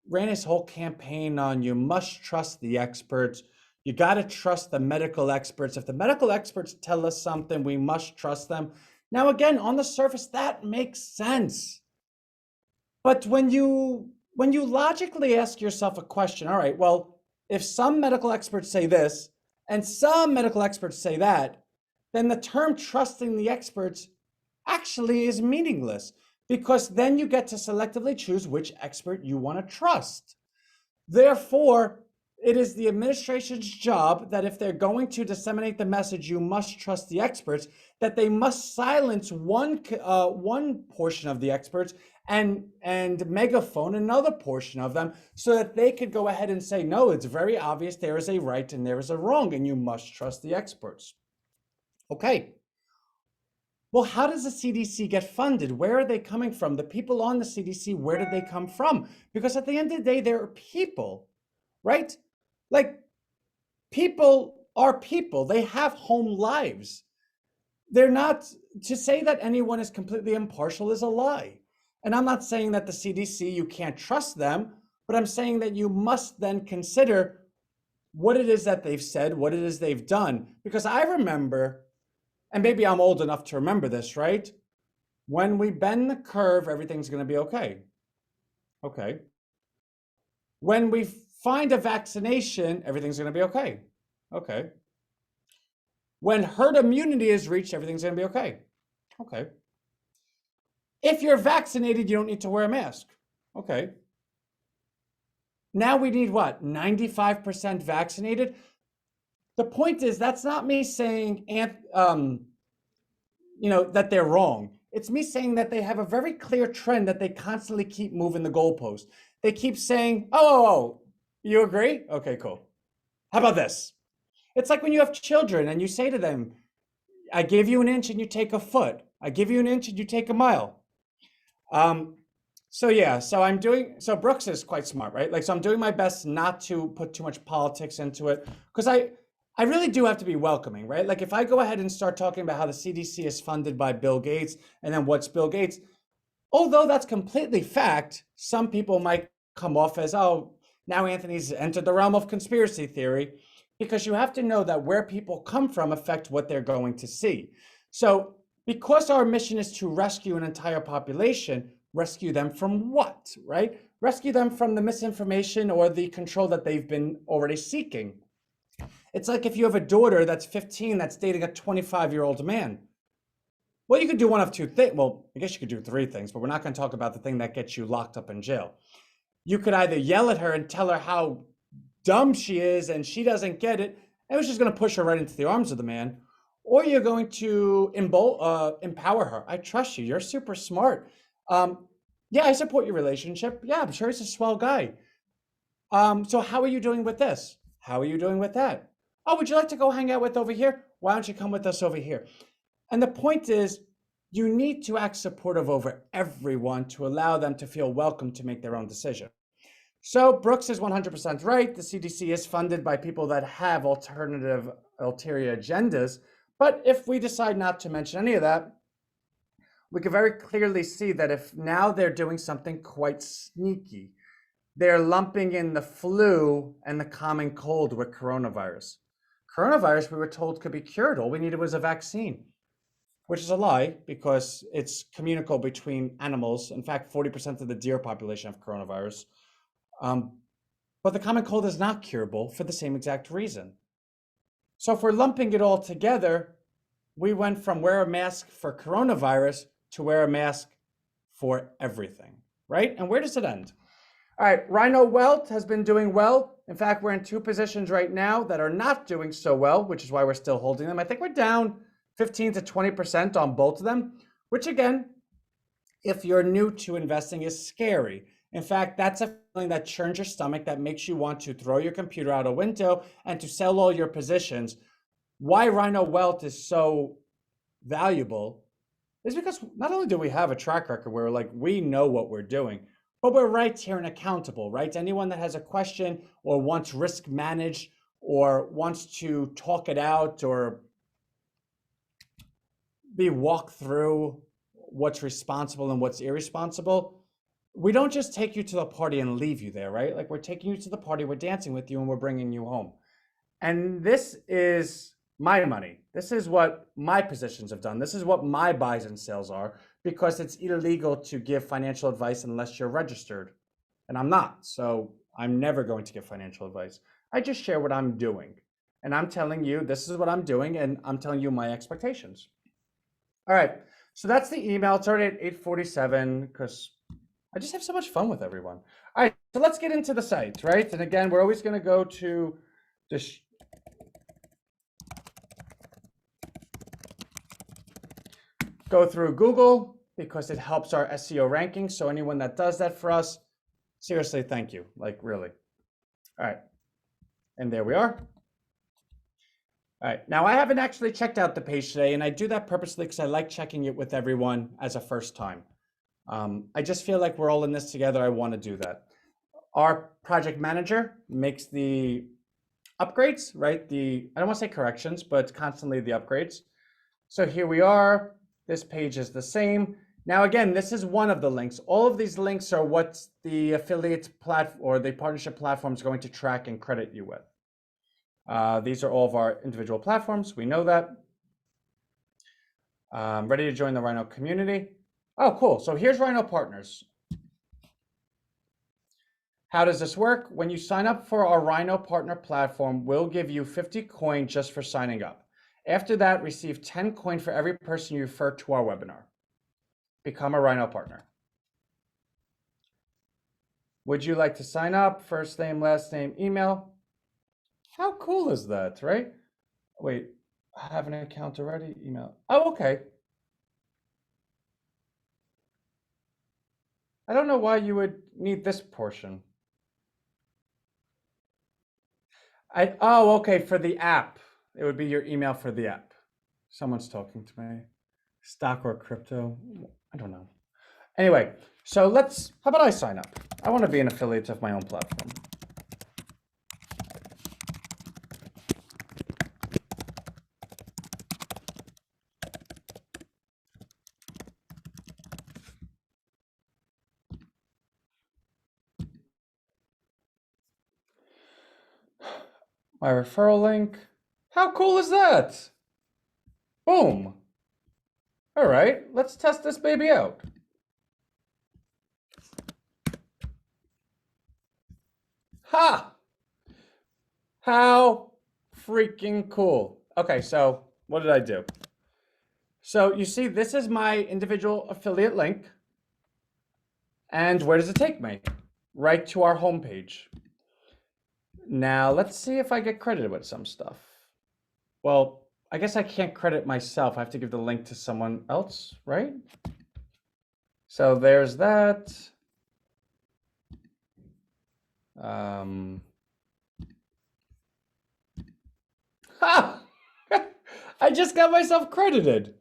S1: ran his whole campaign on you must trust the experts? You got to trust the medical experts. If the medical experts tell us something, we must trust them. Now, again, on the surface, that makes sense. But when you logically ask yourself a question, all right, well, if some medical experts say this and some medical experts say that, then the term trusting the experts actually is meaningless because then you get to selectively choose which expert you want to trust. Therefore, it is the administration's job that if they're going to disseminate the message, you must trust the experts, that they must silence one portion of the experts and megaphone another portion of them so that they could go ahead and say, no, it's very obvious there is a right and there is a wrong and you must trust the experts. Okay. Well, how does the CDC get funded? Where are they coming from? The people on the CDC, where did they come from? Because at the end of the day, they're people, right? Like, people are people. They have home lives. They're not, to say that anyone is completely impartial is a lie. And I'm not saying that the CDC, you can't trust them, but I'm saying that you must then consider what it is that they've said, what it is they've done. Because I remember, and maybe I'm old enough to remember this, right? When we bend the curve, everything's going to be okay. Okay. When we find a vaccination, everything's going to be okay. Okay. When herd immunity is reached, everything's going to be okay. Okay. If you're vaccinated, you don't need to wear a mask. Okay. Now we need what? 95% vaccinated? The point is, that's not me saying, that they're wrong. It's me saying that they have a very clear trend that they constantly keep moving the goalpost. They keep saying, oh, you agree? Okay, cool. How about this? It's like when you have children and you say to them, I give you an inch and you take a foot. I give you an inch and you take a mile. So Brooks is quite smart, right? So I'm doing my best not to put too much politics into it because I really do have to be welcoming, right? Like if I go ahead and start talking about how the CDC is funded by Bill Gates and then what's Bill Gates, Although that's completely fact, some people might come off as, oh, now Anthony's entered the realm of conspiracy theory, because you have to know that where people come from affect what they're going to see. So, because our mission is to rescue an entire population, rescue them from what, right? Rescue them from the misinformation or the control that they've been already seeking. It's like if you have a daughter that's 15 that's dating a 25-year-old man. Well, you could do one of two things. Well, I guess you could do three things, but we're not going to talk about the thing that gets you locked up in jail. You could either yell at her and tell her how dumb she is and she doesn't get it, and it's just going to push her right into the arms of the man, or you're going to empower her. I trust you. You're super smart. Yeah, I support your relationship. Yeah, I'm sure he's a swell guy. So how are you doing with this? How are you doing with that? Oh, would you like to go hang out with over here? Why don't you come with us over here? And the point is, you need to act supportive over everyone to allow them to feel welcome to make their own decision. So Brooks is 100% right. The CDC is funded by people that have ulterior agendas. But if we decide not to mention any of that, we can very clearly see that if now they're doing something quite sneaky, they're lumping in the flu and the common cold with coronavirus. Coronavirus, we were told, could be cured. All we needed was a vaccine, which is a lie because it's communicable between animals. In fact, 40% of the deer population have coronavirus. But the common cold is not curable for the same exact reason. So if we're lumping it all together, we went from wear a mask for coronavirus to wear a mask for everything, right? And where does it end? All right, Rhino Welt has been doing well. In fact, we're in two positions right now that are not doing so well, which is why we're still holding them. I think we're down 15 to 20% on both of them, which again, if you're new to investing, is scary. In fact, that's a feeling that churns your stomach, that makes you want to throw your computer out a window and to sell all your positions. Why Rhino Welt is so valuable is because not only do we have a track record where we know what we're doing, but we're right here and accountable, right? Anyone that has a question or wants risk managed or wants to talk it out or be walked through what's responsible and what's irresponsible, we don't just take you to the party and leave you there, right? Like we're taking you to the party, we're dancing with you, and we're bringing you home. And this is my money. This is what my positions have done. This is what my buys and sales are, because it's illegal to give financial advice unless you're registered. And I'm not. So I'm never going to give financial advice. I just share what I'm doing. And I'm telling you, this is what I'm doing, and I'm telling you my expectations. All right. So that's the email. It's already at 8:47 because I just have so much fun with everyone. All right. So let's get into the site, right? And again, we're always going to go to the go through Google because it helps our SEO rankings. So anyone that does that for us, seriously, thank you. Like really. All right. And there we are. All right. Now I haven't actually checked out the page today, and I do that purposely because I like checking it with everyone as a first time. I just feel like we're all in this together. I want to do that. Our project manager makes the upgrades, right? I don't want to say corrections, but constantly the upgrades. So here we are. This page is the same. Now, again, this is one of the links. All of these links are what the affiliate platform or the partnership platform is going to track and credit you with. These are all of our individual platforms. We know that. Ready to join the Rhino community? Oh, cool. So here's Rhino Partners. How does this work? When you sign up for our Rhino Partner platform, we'll give you 50 coin just for signing up. After that, receive 10 coin for every person you refer to our webinar. Become a Rhino Partner. Would you like to sign up? First name, last name, email. How cool is that, right? Wait, I have an account already? Email. Oh, okay. I don't know why you would need this portion. Oh, okay, for the app. It would be your email for the app. Someone's talking to me. Stock or crypto? I don't know. Anyway, so how about I sign up? I want to be an affiliate of my own platform. My referral link. How cool is that? Boom. All right, let's test this baby out. Ha! How freaking cool. Okay, so what did I do? So you see, this is my individual affiliate link. And where does it take me? Right to our homepage. Now, let's see if I get credited with some stuff. Well, I guess I can't credit myself. I have to give the link to someone else, right? So there's that. Ha! I just got myself credited.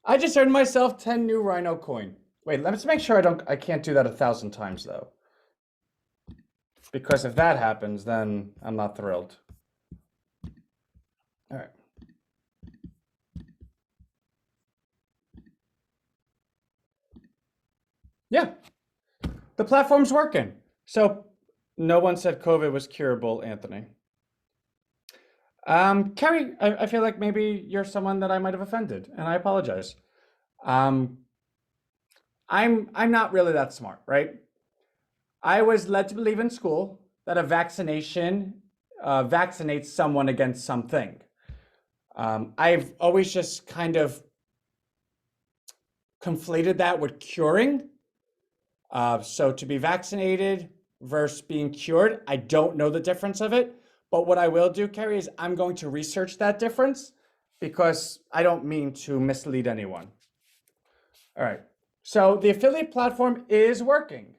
S1: I just earned myself 10 new Rhino coin. Wait, let's make sure I can't do that 1,000 times though. Because if that happens, then I'm not thrilled. All right. Yeah, the platform's working. So no one said COVID was curable, Anthony. Kerry, I feel like maybe you're someone that I might have offended, and I apologize. Um, I'm not really that smart, right? I was led to believe in school that a vaccination vaccinates someone against something. I've always just kind of conflated that with curing. So to be vaccinated versus being cured, I don't know the difference of it. But what I will do, Kerry, is I'm going to research that difference because I don't mean to mislead anyone. All right. So the affiliate platform is working.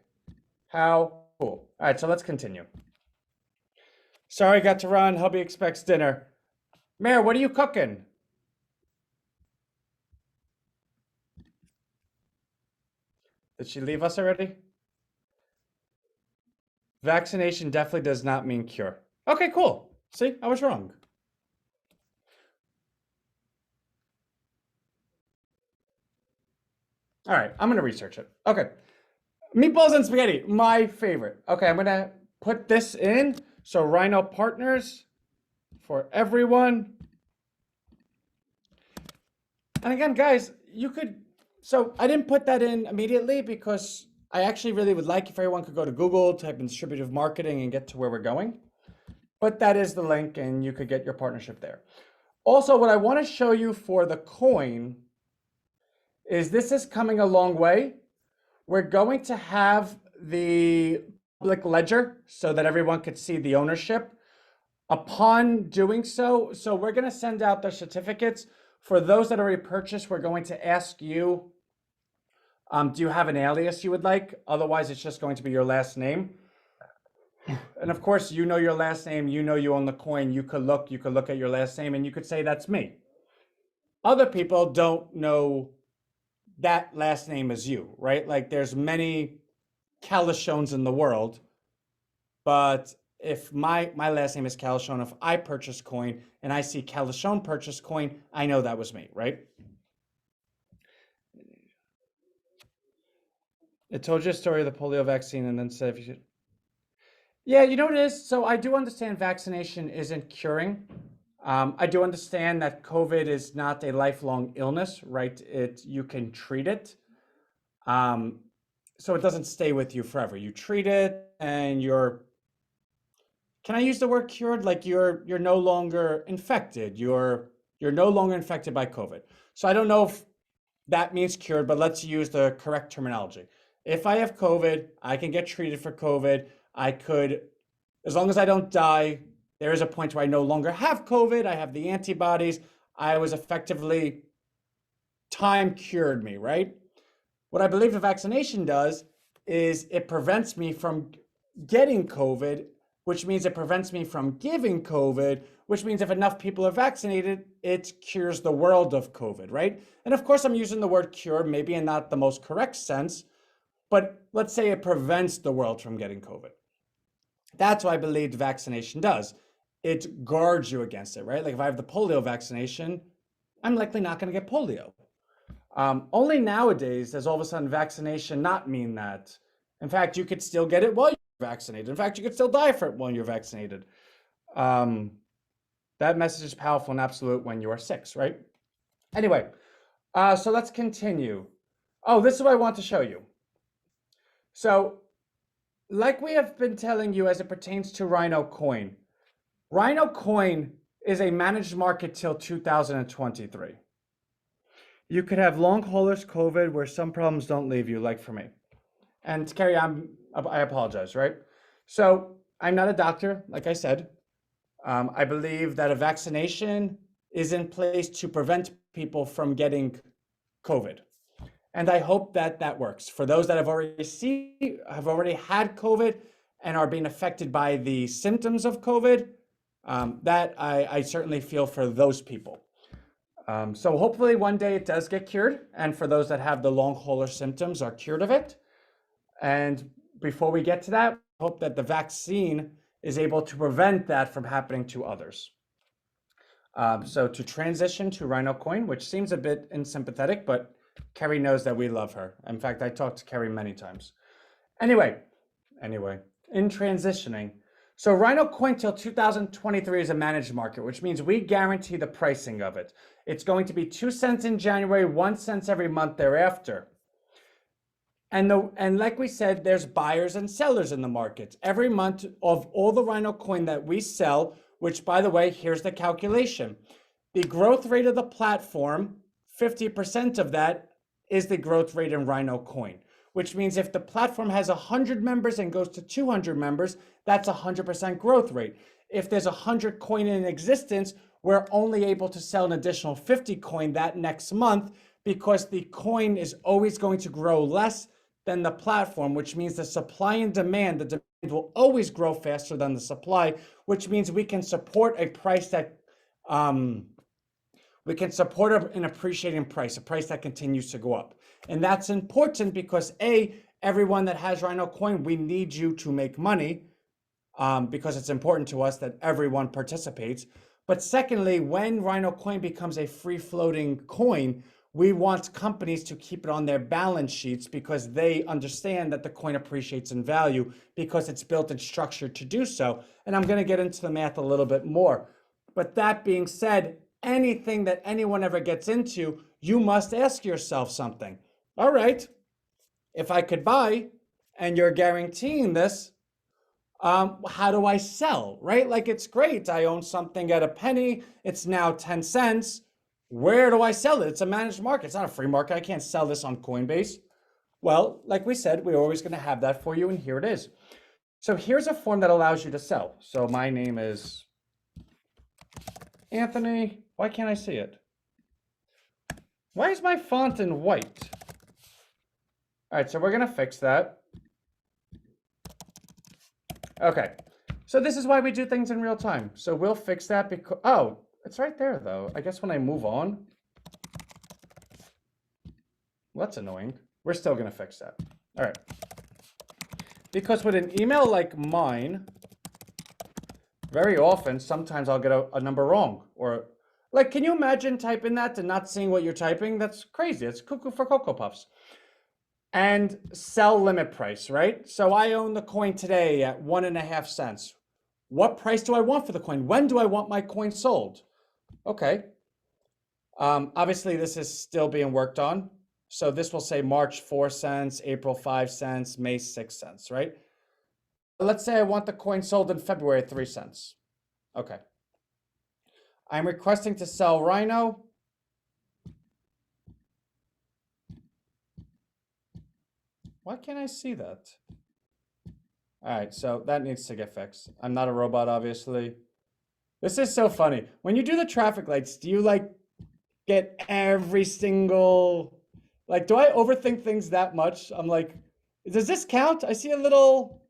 S1: How cool. All right, so let's continue. Sorry, got to run. Hubby expects dinner. Mayor, what are you cooking? Did she leave us already? Vaccination definitely does not mean cure. Okay, cool. See, I was wrong. All right, I'm gonna research it. Okay. Meatballs and spaghetti, my favorite. Okay, I'm gonna put this in. So Rhino Partners for everyone. And again, guys, you could, so I didn't put that in immediately because I actually really would like if everyone could go to Google, type in distributive marketing and get to where we're going. But that is the link and you could get your partnership there. Also, what I want to show you for the coin is this is coming a long way. We're going to have the public ledger so that everyone could see the ownership. Upon doing so, we're going to send out the certificates. For those that already purchased, we're going to ask you, do you have an alias you would like? Otherwise, it's just going to be your last name. And of course, you know your last name, you know you own the coin. You could look at your last name and you could say, that's me. Other people don't know that last name is you, right? Like there's many Calishones in the world, but if my last name is Calishone, if I purchase coin and I see Calishone purchase coin, I know that was me, right? It told you a story of the polio vaccine and then said if you should. Yeah, you know what it is? So I do understand vaccination isn't curing. I do understand that COVID is not a lifelong illness, right? You can treat it. So it doesn't stay with you forever. You treat it and can I use the word cured? Like you're no longer infected. You're no longer infected by COVID. So I don't know if that means cured, but let's use the correct terminology. If I have COVID, I can get treated for COVID. I could, as long as I don't die, there is a point where I no longer have COVID. I have the antibodies. I was effectively, time cured me, right? What I believe the vaccination does is it prevents me from getting COVID, which means it prevents me from giving COVID, which means if enough people are vaccinated, it cures the world of COVID, right? And of course, I'm using the word cure, maybe in not the most correct sense, but let's say it prevents the world from getting COVID. That's what I believe vaccination does. It guards you against it, right? Like if I have the polio vaccination, I'm likely not going to get polio. Only nowadays does all of a sudden vaccination not mean that. In fact, you could still get it while you're vaccinated. In fact, you could still die for it while you're vaccinated. That message is powerful and absolute when you are 6, right? Anyway, so let's continue. Oh, this is what I want to show you. So, like we have been telling you as it pertains to Rhino Coin, Rhino Coin is a managed market till 2023. You could have long haulers COVID where some problems don't leave you, like for me. And Carrie, I apologize, right? So I'm not a doctor, like I said. I believe that a vaccination is in place to prevent people from getting COVID. And I hope that that works. For those that have already had COVID and are being affected by the symptoms of COVID, that I certainly feel for those people. So hopefully one day it does get cured. And for those that have the long hauler symptoms are cured of it. And before we get to that, I hope that the vaccine is able to prevent that from happening to others. So to transition to Rhino Coin, which seems a bit unsympathetic, but Kerry knows that we love her. In fact, I talked to Kerry many times. Anyway, in transitioning, so Rhino Coin till 2023 is a managed market, which means we guarantee the pricing of it. It's going to be 2 cents in January, 1 cent every month thereafter. And like we said, there's buyers and sellers in the market. Every month of all the Rhino Coin that we sell, which by the way, here's the calculation. The growth rate of the platform, 50% of that is the growth rate in Rhino Coin, which means if the platform has 100 members and goes to 200 members, that's 100% growth rate. If there's 100 coin in existence, we're only able to sell an additional 50 coin that next month because the coin is always going to grow less than the platform, which means the supply and demand, the demand will always grow faster than the supply, which means we can support a price that we can support an appreciating price, a price that continues to go up. And that's important because everyone that has Rhino Coin, we need you to make money because it's important to us that everyone participates. But secondly, when Rhino Coin becomes a free floating coin, we want companies to keep it on their balance sheets because they understand that the coin appreciates in value because it's built and structured to do so. And I'm going to get into the math a little bit more. But that being said, anything that anyone ever gets into, you must ask yourself something. All right, if I could buy and you're guaranteeing this, how do I sell, right? Like it's great. I own something at a penny. It's now 10 cents. Where do I sell it? It's a managed market. It's not a free market. I can't sell this on Coinbase. Well, like we said, we're always going to have that for you, and here it is. So here's a form that allows you to sell. So my name is Anthony. Why can't I see it? Why is my font in white? All right, so we're going to fix that. Okay, so this is why we do things in real time. So we'll fix that because, oh, it's right there though. I guess when I move on, well, that's annoying. We're still gonna fix that. All right. Because with an email like mine, very often, sometimes I'll get a number wrong. Or like, can you imagine typing that and not seeing what you're typing? That's crazy. It's cuckoo for Cocoa Puffs. And sell limit price, right? So I own the coin today at 1.5 cents. What price do I want for the coin? When do I want my coin sold? Okay. Obviously, this is still being worked on. So this will say March 4 cents, April 5 cents, May 6 cents, right? Let's say I want the coin sold in February at 3 cents. Okay. I'm requesting to sell Rhino. Why can't I see that? All right, so that needs to get fixed. I'm not a robot, obviously. This is so funny. When you do the traffic lights, do you like get every single, like, do I overthink things that much? I'm like, does this count? I see a little,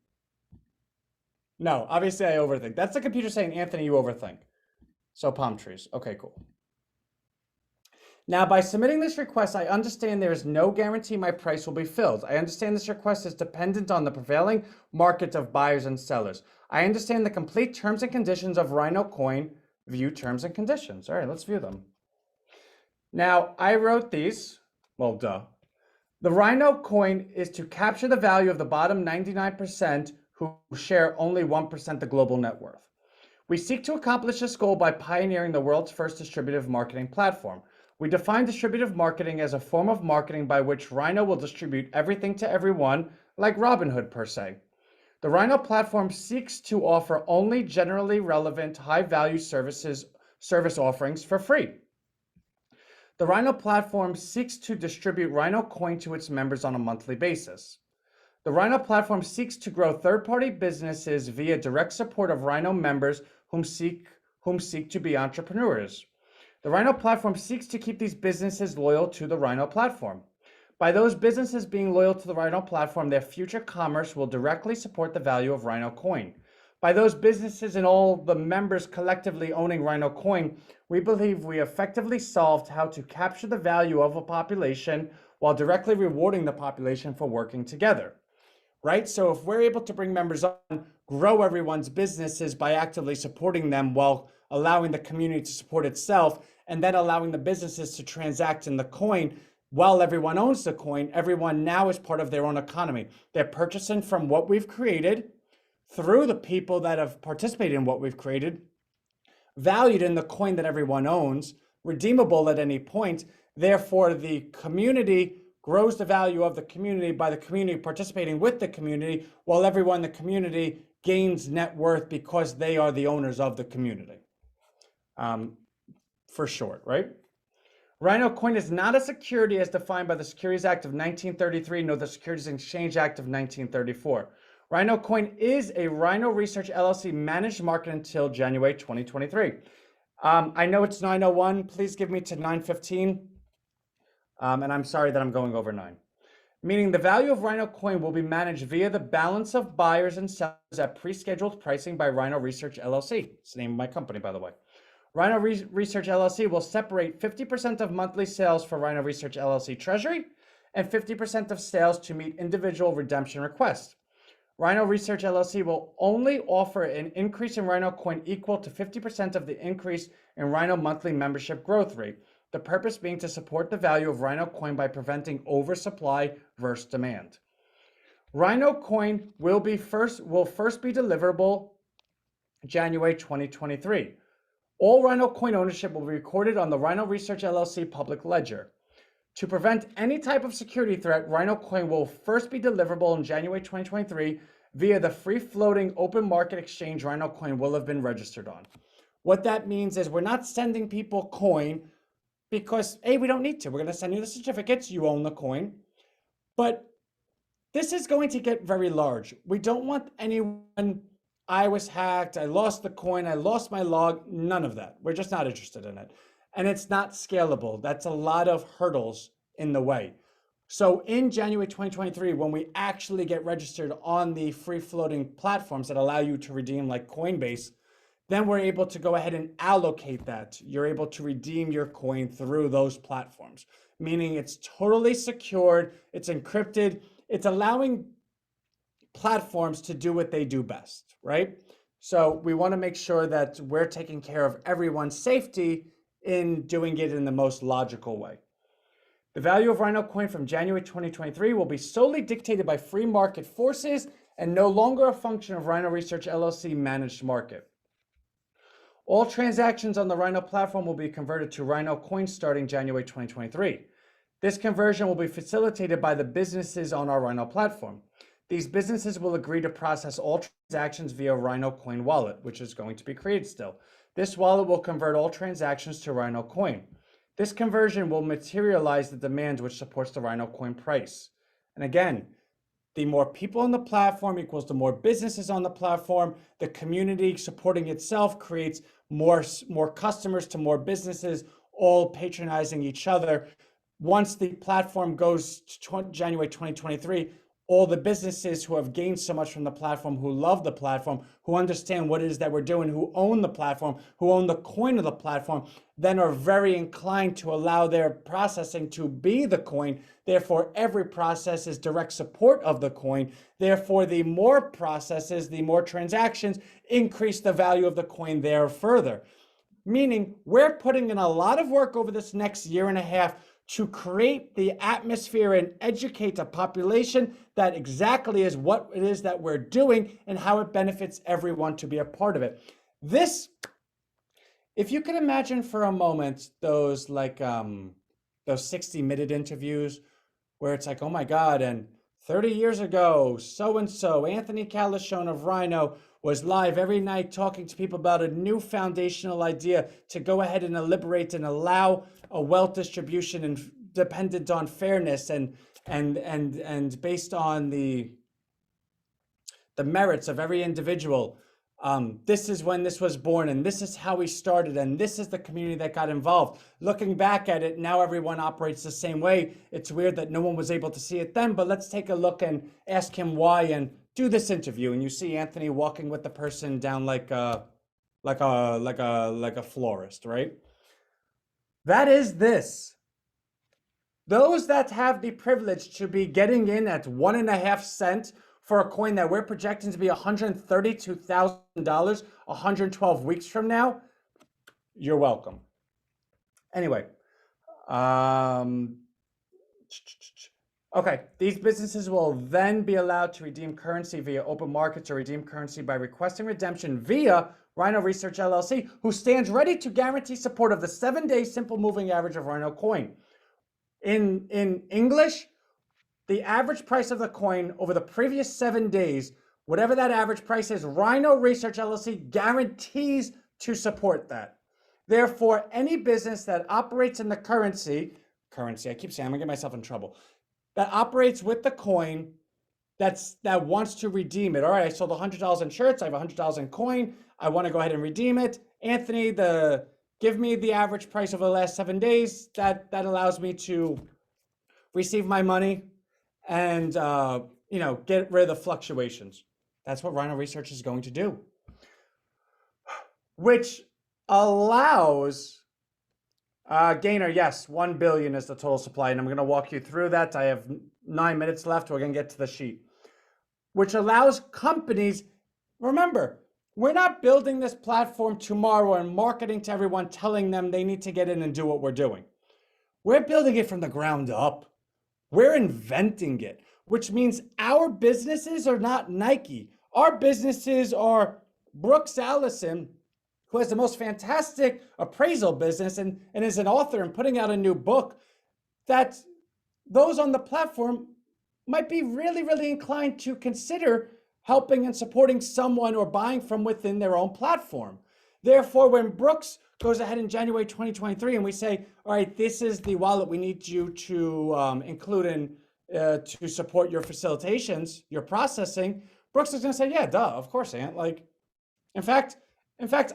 S1: no, obviously I overthink. That's the computer saying, Anthony, you overthink. So palm trees. Okay, cool. Now, by submitting this request, I understand there is no guarantee my price will be filled. I understand this request is dependent on the prevailing market of buyers and sellers. I understand the complete terms and conditions of Rhino Coin. View terms and conditions. All right, let's view them. Now, I wrote these. Well, duh. The Rhino Coin is to capture the value of the bottom 99% who share only 1% the global net worth. We seek to accomplish this goal by pioneering the world's first distributive marketing platform. We define distributive marketing as a form of marketing by which Rhino will distribute everything to everyone, like Robinhood per se. The Rhino platform seeks to offer only generally relevant, high-value service offerings for free. The Rhino platform seeks to distribute Rhino coin to its members on a monthly basis. The Rhino platform seeks to grow third-party businesses via direct support of Rhino members whom seek to be entrepreneurs. The Rhino platform seeks to keep these businesses loyal to the Rhino platform. By those businesses being loyal to the Rhino platform, their future commerce will directly support the value of Rhino coin. By those businesses and all the members collectively owning Rhino coin, we believe we effectively solved how to capture the value of a population while directly rewarding the population for working together. Right? So if we're able to bring members on, grow everyone's businesses by actively supporting them while allowing the community to support itself, and then allowing the businesses to transact in the coin while everyone owns the coin, everyone now is part of their own economy. They're purchasing from what we've created through the people that have participated in what we've created, valued in the coin that everyone owns, redeemable at any point. Therefore, the community grows the value of the community by the community participating with the community, while everyone in the community gains net worth because they are the owners of the community. For short, right? Rhino coin is not a security as defined by the Securities Act of 1933, nor the Securities and Exchange Act of 1934. Rhino coin is a Rhino Research LLC managed market until January 2023. I know it's 9:01. Please give me to 9:15. And I'm sorry that I'm going over 9. Meaning the value of Rhino coin will be managed via the balance of buyers and sellers at pre-scheduled pricing by Rhino Research LLC. It's the name of my company, by the way. Rhino Research LLC will separate 50% of monthly sales for Rhino Research LLC Treasury and 50% of sales to meet individual redemption requests. Rhino Research LLC will only offer an increase in Rhino coin equal to 50% of the increase in Rhino monthly membership growth rate. The purpose being to support the value of Rhino coin by preventing oversupply versus demand. Rhino coin will first be deliverable January 2023. All Rhino coin ownership will be recorded on the Rhino Research LLC public ledger. To prevent any type of security threat, Rhino coin will first be deliverable in January 2023 via the free-floating open market exchange Rhino coin will have been registered on. What that means is we're not sending people coin because, A, we don't need to. We're going to send you the certificates. You own the coin. But this is going to get very large. We don't want anyone, I was hacked, I lost the coin, I lost my log, none of that. We're just not interested in it. And it's not scalable. That's a lot of hurdles in the way. So in January 2023, when we actually get registered on the free-floating platforms that allow you to redeem like Coinbase, then we're able to go ahead and allocate that. You're able to redeem your coin through those platforms, meaning it's totally secured, it's encrypted, it's allowing platforms to do what they do best, right? So we want to make sure that we're taking care of everyone's safety in doing it in the most logical way. The value of Rhino coin from January 2023 will be solely dictated by free market forces and no longer a function of Rhino Research LLC managed market. All transactions on the Rhino platform will be converted to Rhino coin starting January 2023. This conversion will be facilitated by the businesses on our Rhino platform. These businesses will agree to process all transactions via Rhino coin wallet, which is going to be created still. This wallet will convert all transactions to Rhino coin. This conversion will materialize the demand which supports the Rhino coin price. And again, the more people on the platform equals the more businesses on the platform. The community supporting itself creates more customers to more businesses, all patronizing each other. Once the platform goes to January 2023, all the businesses who have gained so much from the platform, who love the platform, who understand what it is that we're doing, who own the platform, who own the coin of the platform, then are very inclined to allow their processing to be the coin. Therefore, every process is direct support of the coin. Therefore, the more processes, the more transactions increase the value of the coin there further. Meaning, we're putting in a lot of work over this next year and a half to create the atmosphere and educate a population that exactly is what it is that we're doing and how it benefits everyone to be a part of it. This, if you can imagine for a moment those like those 60-minute interviews where it's like, oh my God, and 30 years ago, so and so, Anthony Calichone of Rhino was live every night talking to people about a new foundational idea to go ahead and liberate and allow a wealth distribution and dependent on fairness and based on the merits of every individual. This is when this was born, and this is how we started, and this is the community that got involved. Looking back at it, now everyone operates the same way. It's weird that no one was able to see it then, but let's take a look and ask him why and do this interview. And you see Anthony walking with the person down like a florist, right? That is this. Those that have the privilege to be getting in at 1.5 cents for a coin that we're projecting to be $132,000 112 weeks from now, you're welcome. Anyway, okay, these businesses will then be allowed to redeem currency via open markets or redeem currency by requesting redemption via Rhino Research LLC, who stands ready to guarantee support of the 7-day simple moving average of Rhino coin. In English, the average price of the coin over the previous 7 days, whatever that average price is, Rhino Research LLC guarantees to support that. Therefore, any business that operates in the currency, I keep saying I'm gonna get myself in trouble, that operates with the coin that wants to redeem it. All right, I sold $100 in shirts, I have $100 in coin, I wanna go ahead and redeem it. Anthony, give me the average price over the last 7 days. That allows me to receive my money and get rid of the fluctuations. That's what Rhino Research is going to do, which allows Gainer. Yes, 1 billion is the total supply, and I'm going to walk you through that. I have 9 minutes left. We're going to get to the sheet, which allows companies. Remember, we're not building this platform tomorrow and marketing to everyone, telling them they need to get in and do what we're doing. We're building it from the ground up. We're inventing it, which means our businesses are not Nike. Our businesses are Brooks Allison, who has the most fantastic appraisal business and is an author and putting out a new book, that those on the platform might be really, really inclined to consider helping and supporting someone or buying from within their own platform. Therefore, when Brooks goes ahead in January 2023 and we say, all right, this is the wallet we need you to include in to support your facilitations, your processing, Brooks is going to say, yeah, duh, of course, Ant. Like, in fact,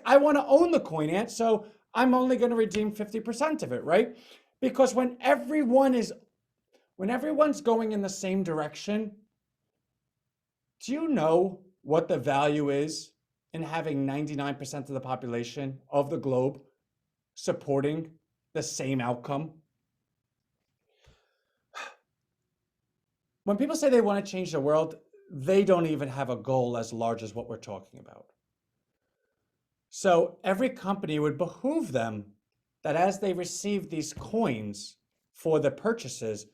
S1: I want to own the coin, Ant, so I'm only going to redeem 50% of it, right? Because when everyone's going in the same direction, do you know what the value is in having 99% of the population of the globe supporting the same outcome? When people say they want to change the world, they don't even have a goal as large as what we're talking about. So every company would behoove them that as they receive these coins for the purchases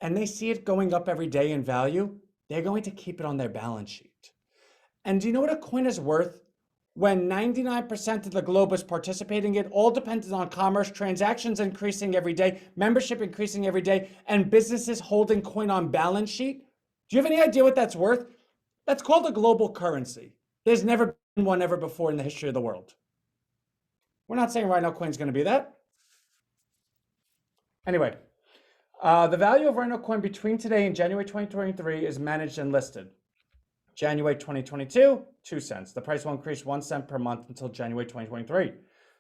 S1: and they see it going up every day in value, they're going to keep it on their balance sheet. And do you know what a coin is worth? When 99% of the globe is participating, it all depends on commerce, transactions increasing every day, membership increasing every day, and businesses holding coin on balance sheet. Do you have any idea what that's worth? That's called a global currency. There's never been one ever before in the history of the world. We're not saying Rhino coin is going to be that. Anyway, the value of Rhino coin between today and January 2023 is managed and listed. January 2022, 2 cents. The price will increase 1 cent per month until January 2023.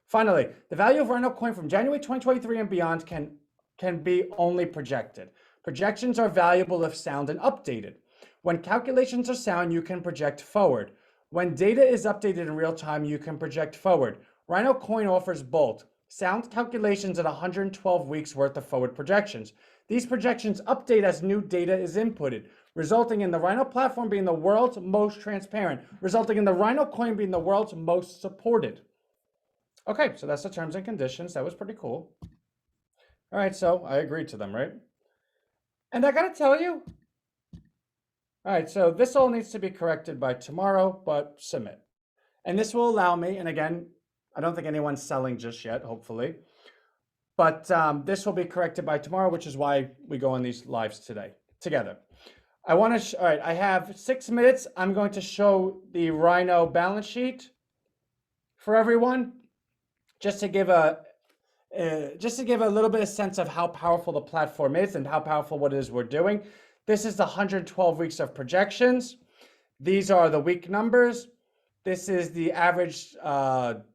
S1: Finally, the value of Rhino coin from January 2023 and beyond can be only projected. Projections are valuable if sound and updated. When calculations are sound, you can project forward. When data is updated in real time, you can project forward. Rhino coin offers both sound calculations and 112 weeks worth of forward projections. These projections update as new data is inputted, resulting in the Rhino platform being the world's most transparent, resulting in the Rhino coin being the world's most supported. Okay, so that's the terms and conditions. That was pretty cool. All right, so I agreed to them, right? And I gotta tell you, all right, so this all needs to be corrected by tomorrow, but submit. And this will allow me, and again, I don't think anyone's selling just yet, hopefully, but this will be corrected by tomorrow, which is why we go on these lives today together. I want to, all right, I have 6 minutes. I'm going to show the Rhino balance sheet for everyone, just to give a little bit of sense of how powerful the platform is and how powerful what it is we're doing. This is the 112 weeks of projections. These are the week numbers. This is the average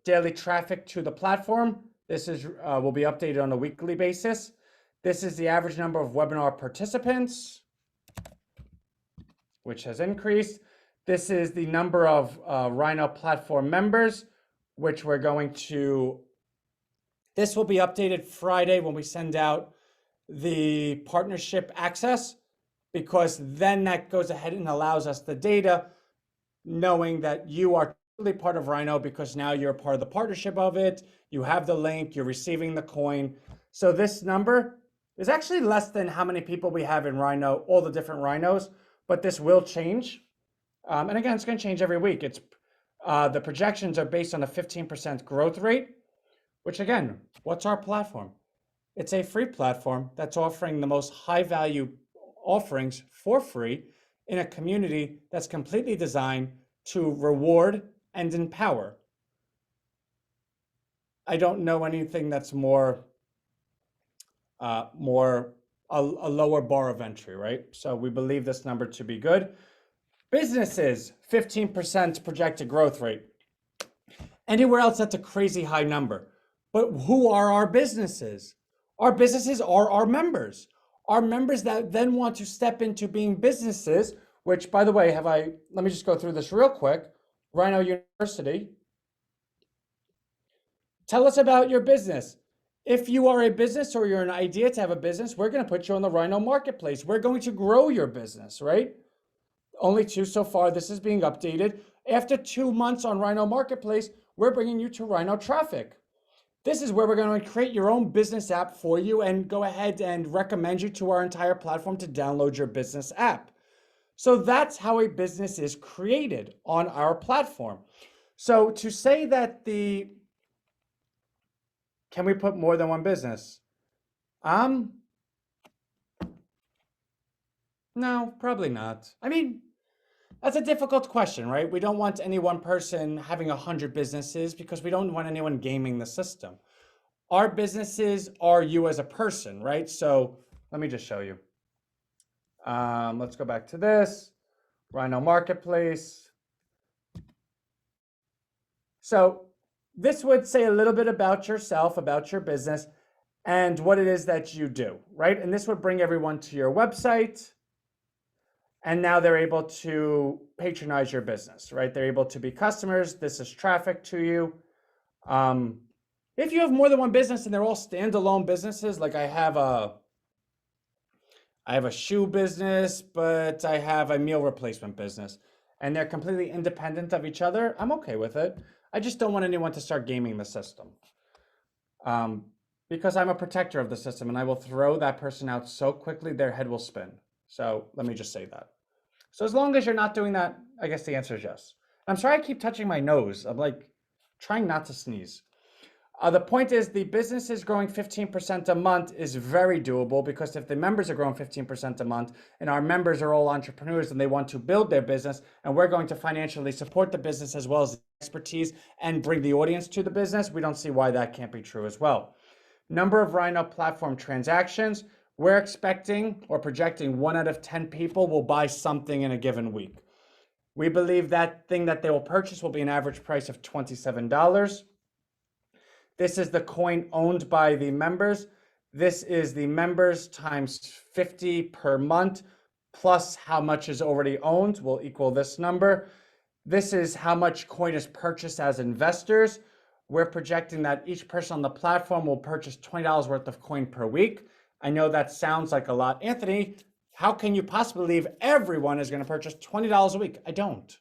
S1: daily traffic to the platform. This is will be updated on a weekly basis. This is the average number of webinar participants, which has increased. This is the number of Rhino platform members, which we're going to, this will be updated Friday when we send out the partnership access, because then that goes ahead and allows us the data, knowing that you are totally part of Rhino because now you're a part of the partnership of it. You have the link, you're receiving the coin. So this number is actually less than how many people we have in Rhino, all the different Rhinos, but this will change. And again, it's going to change every week. It's the projections are based on a 15% growth rate, which again, what's our platform? It's a free platform that's offering the most high value offerings for free in a community that's completely designed to reward and empower. I don't know anything that's more a lower bar of entry, right? So we believe this number to be good. Businesses, 15% projected growth rate. Anywhere else, that's a crazy high number. But who are our businesses? Our businesses are our members. Our members that then want to step into being businesses, which, by the way, let me just go through this real quick. Rhino University. Tell us about your business. If you are a business or you're an idea to have a business, we're going to put you on the Rhino Marketplace. We're going to grow your business, right? Only 2 so far. This is being updated. After 2 months on Rhino Marketplace, we're bringing you to Rhino Traffic. This is where we're going to create your own business app for you and go ahead and recommend you to our entire platform to download your business app. So that's how a business is created on our platform. So to say that can we put more than one business? No, probably not. I mean, that's a difficult question, right? We don't want any one person having 100 businesses because we don't want anyone gaming the system. Our businesses are you as a person, right? So let me just show you. Let's go back to this, Rhino Marketplace. So this would say a little bit about yourself, about your business, and what it is that you do, right? And this would bring everyone to your website. And now they're able to patronize your business, right? They're able to be customers. This is traffic to you. If you have more than one business and they're all standalone businesses, like I have a shoe business, but I have a meal replacement business, and they're completely independent of each other, I'm okay with it. I just don't want anyone to start gaming the system. Because I'm a protector of the system and I will throw that person out so quickly their head will spin. So let me just say that. So as long as you're not doing that, I guess the answer is yes. I'm sorry I keep touching my nose. I'm like trying not to sneeze. The point is the business is growing 15% a month is very doable, because if the members are growing 15% a month and our members are all entrepreneurs and they want to build their business and we're going to financially support the business as well as the expertise and bring the audience to the business, we don't see why that can't be true as well. Number of Rhino platform transactions, we're expecting or projecting 1 out of 10 people will buy something in a given week. We believe that thing that they will purchase will be an average price of $27. This is the coin owned by the members. This is the members times 50 per month, plus how much is already owned will equal this number. This is how much coin is purchased as investors. We're projecting that each person on the platform will purchase $20 worth of coin per week. I know that sounds like a lot. Anthony, how can you possibly believe everyone is going to purchase $20 a week? I don't.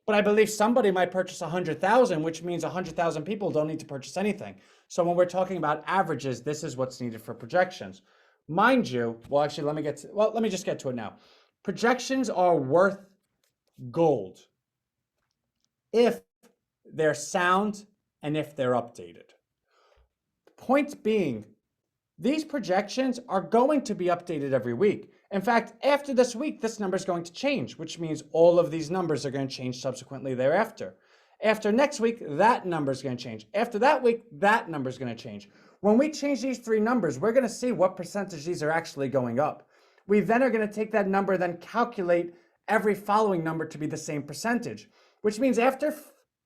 S1: But I believe somebody might purchase 100,000, which means 100,000 people don't need to purchase anything. So when we're talking about averages, this is what's needed for projections. Mind you, well, actually, let me just get to it now. Projections are worth gold if they're sound and if they're updated. Point being, these projections are going to be updated every week. In fact, after this week, this number is going to change, which means all of these numbers are going to change subsequently thereafter. After next week, that number is going to change. After that week, that number is going to change. When we change these three numbers, we're going to see what percentage these are actually going up. We then are going to take that number, then calculate every following number to be the same percentage, which means after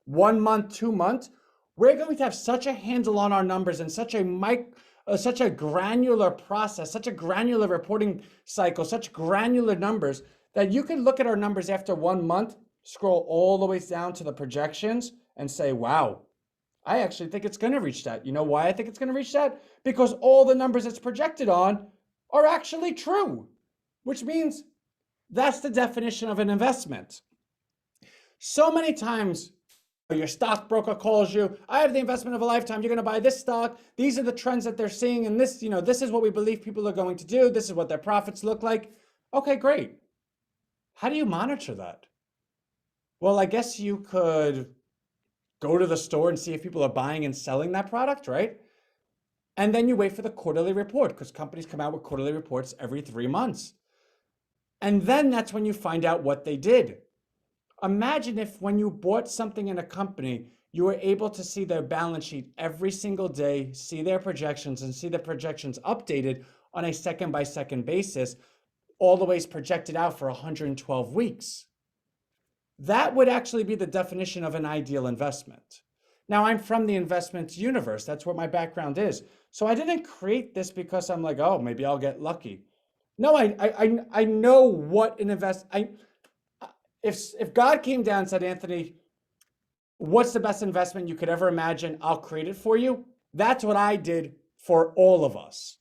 S1: 1 month, 2 months, we're going to have such a handle on our numbers and such a granular process, such a granular reporting cycle, such granular numbers that you can look at our numbers after 1 month, scroll all the way down to the projections and say, wow, I actually think it's going to reach that. You know why I think it's going to reach that? Because all the numbers it's projected on are actually true, which means that's the definition of an investment. So many times your stockbroker calls you, I have the investment of a lifetime, you're going to buy this stock, these are the trends that they're seeing, and this is what we believe people are going to do, this is what their profits look like. Okay, great. How do you monitor that? Well, I guess you could go to the store and see if people are buying and selling that product, right? And then you wait for the quarterly report, because companies come out with quarterly reports every 3 months. And then that's when you find out what they did. Imagine if when you bought something in a company, you were able to see their balance sheet every single day, see their projections, and see the projections updated on a second-by-second basis, all the ways projected out for 112 weeks. That would actually be the definition of an ideal investment. Now, I'm from the investment universe. That's what my background is. So I didn't create this because I'm like, oh, maybe I'll get lucky. No, I know what an if God came down and said, Anthony, what's the best investment you could ever imagine? I'll create it for you. That's what I did for all of us.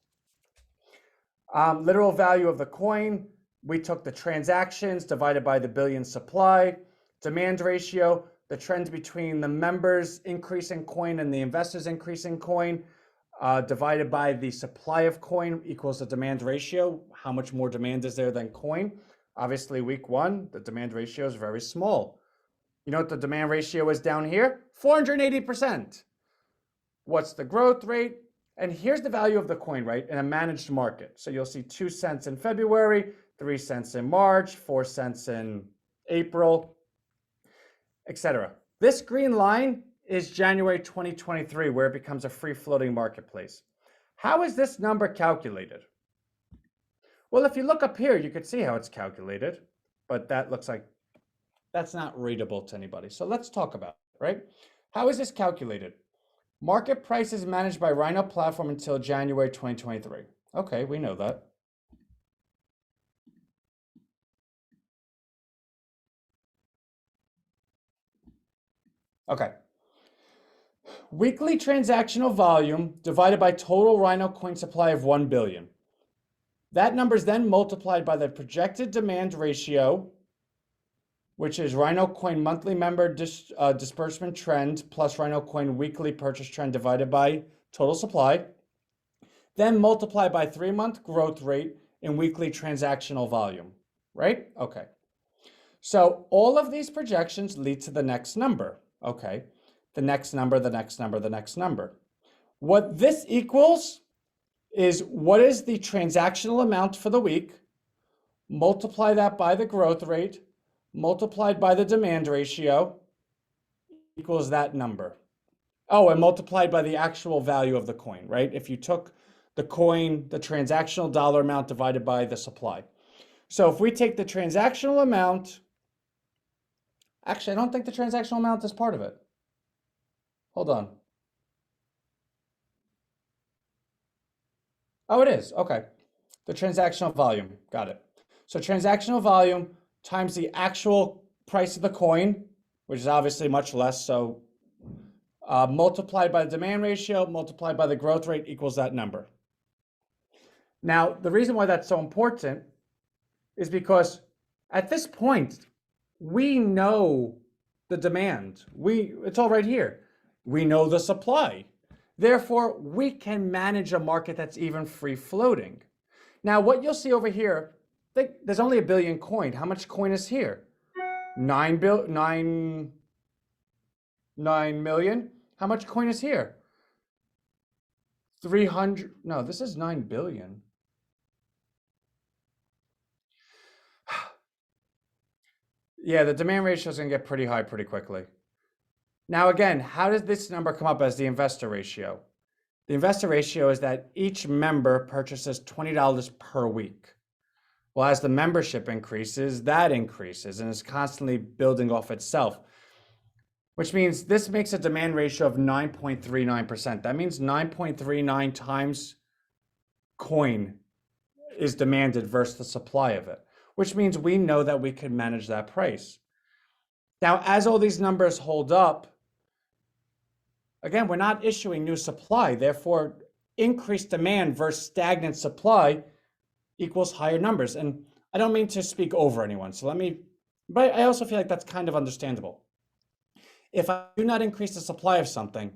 S1: Literal value of the coin. We took the transactions divided by the billion supply. Demand ratio, the trend between the members increasing coin and the investors increasing coin, divided by the supply of coin equals the demand ratio. How much more demand is there than coin? Obviously, week 1, the demand ratio is very small. You know what the demand ratio is down here? 480%. What's the growth rate? And here's the value of the coin, right, in a managed market. So you'll see 2 cents in February, 3 cents in March, 4 cents in April, etc. This green line is January 2023, where it becomes a free-floating marketplace. How is this number calculated? Well, if you look up here, you could see how it's calculated, but that looks like that's not readable to anybody. So let's talk about it, right? How is this calculated? Market price is managed by Rhino platform until January 2023. Okay, we know that. Okay. Weekly transactional volume divided by total Rhino coin supply of 1 billion. That number is then multiplied by the projected demand ratio, which is Rhino coin monthly member disbursement trend plus Rhino coin weekly purchase trend divided by total supply, then multiplied by 3-month growth rate in weekly transactional volume, right? Okay. So all of these projections lead to the next number, okay? The next number, the next number, the next number. What this equals is what is the transactional amount for the week, multiply that by the growth rate, multiplied by the demand ratio, equals that number. Oh, and multiplied by the actual value of the coin, right? If you took the coin, the transactional dollar amount divided by the supply. So if we take the transactional amount, actually, I don't think the transactional amount is part of it. Hold on. Oh, it is. Okay. The transactional volume. Got it. So transactional volume times the actual price of the coin, which is obviously much less. So multiplied by the demand ratio, multiplied by the growth rate equals that number. Now, the reason why that's so important is because at this point, we know the demand. It's all right here. We know the supply. Therefore, we can manage a market that's even free floating. Now, what you'll see over here, there's only 1 billion coin. How much coin is here? 9 9 million. How much coin is here? 300. No, this is 9 billion. Yeah, the demand ratio is going to get pretty high pretty quickly. Now, again, how does this number come up as the investor ratio? The investor ratio is that each member purchases $20 per week. Well, as the membership increases, that increases and is constantly building off itself, which means this makes a demand ratio of 9.39%. That means 9.39 times coin is demanded versus the supply of it, which means we know that we can manage that price. Now, as all these numbers hold up, again, we're not issuing new supply. Therefore, increased demand versus stagnant supply equals higher numbers. And I don't mean to speak over anyone. But I also feel like that's kind of understandable. If I do not increase the supply of something,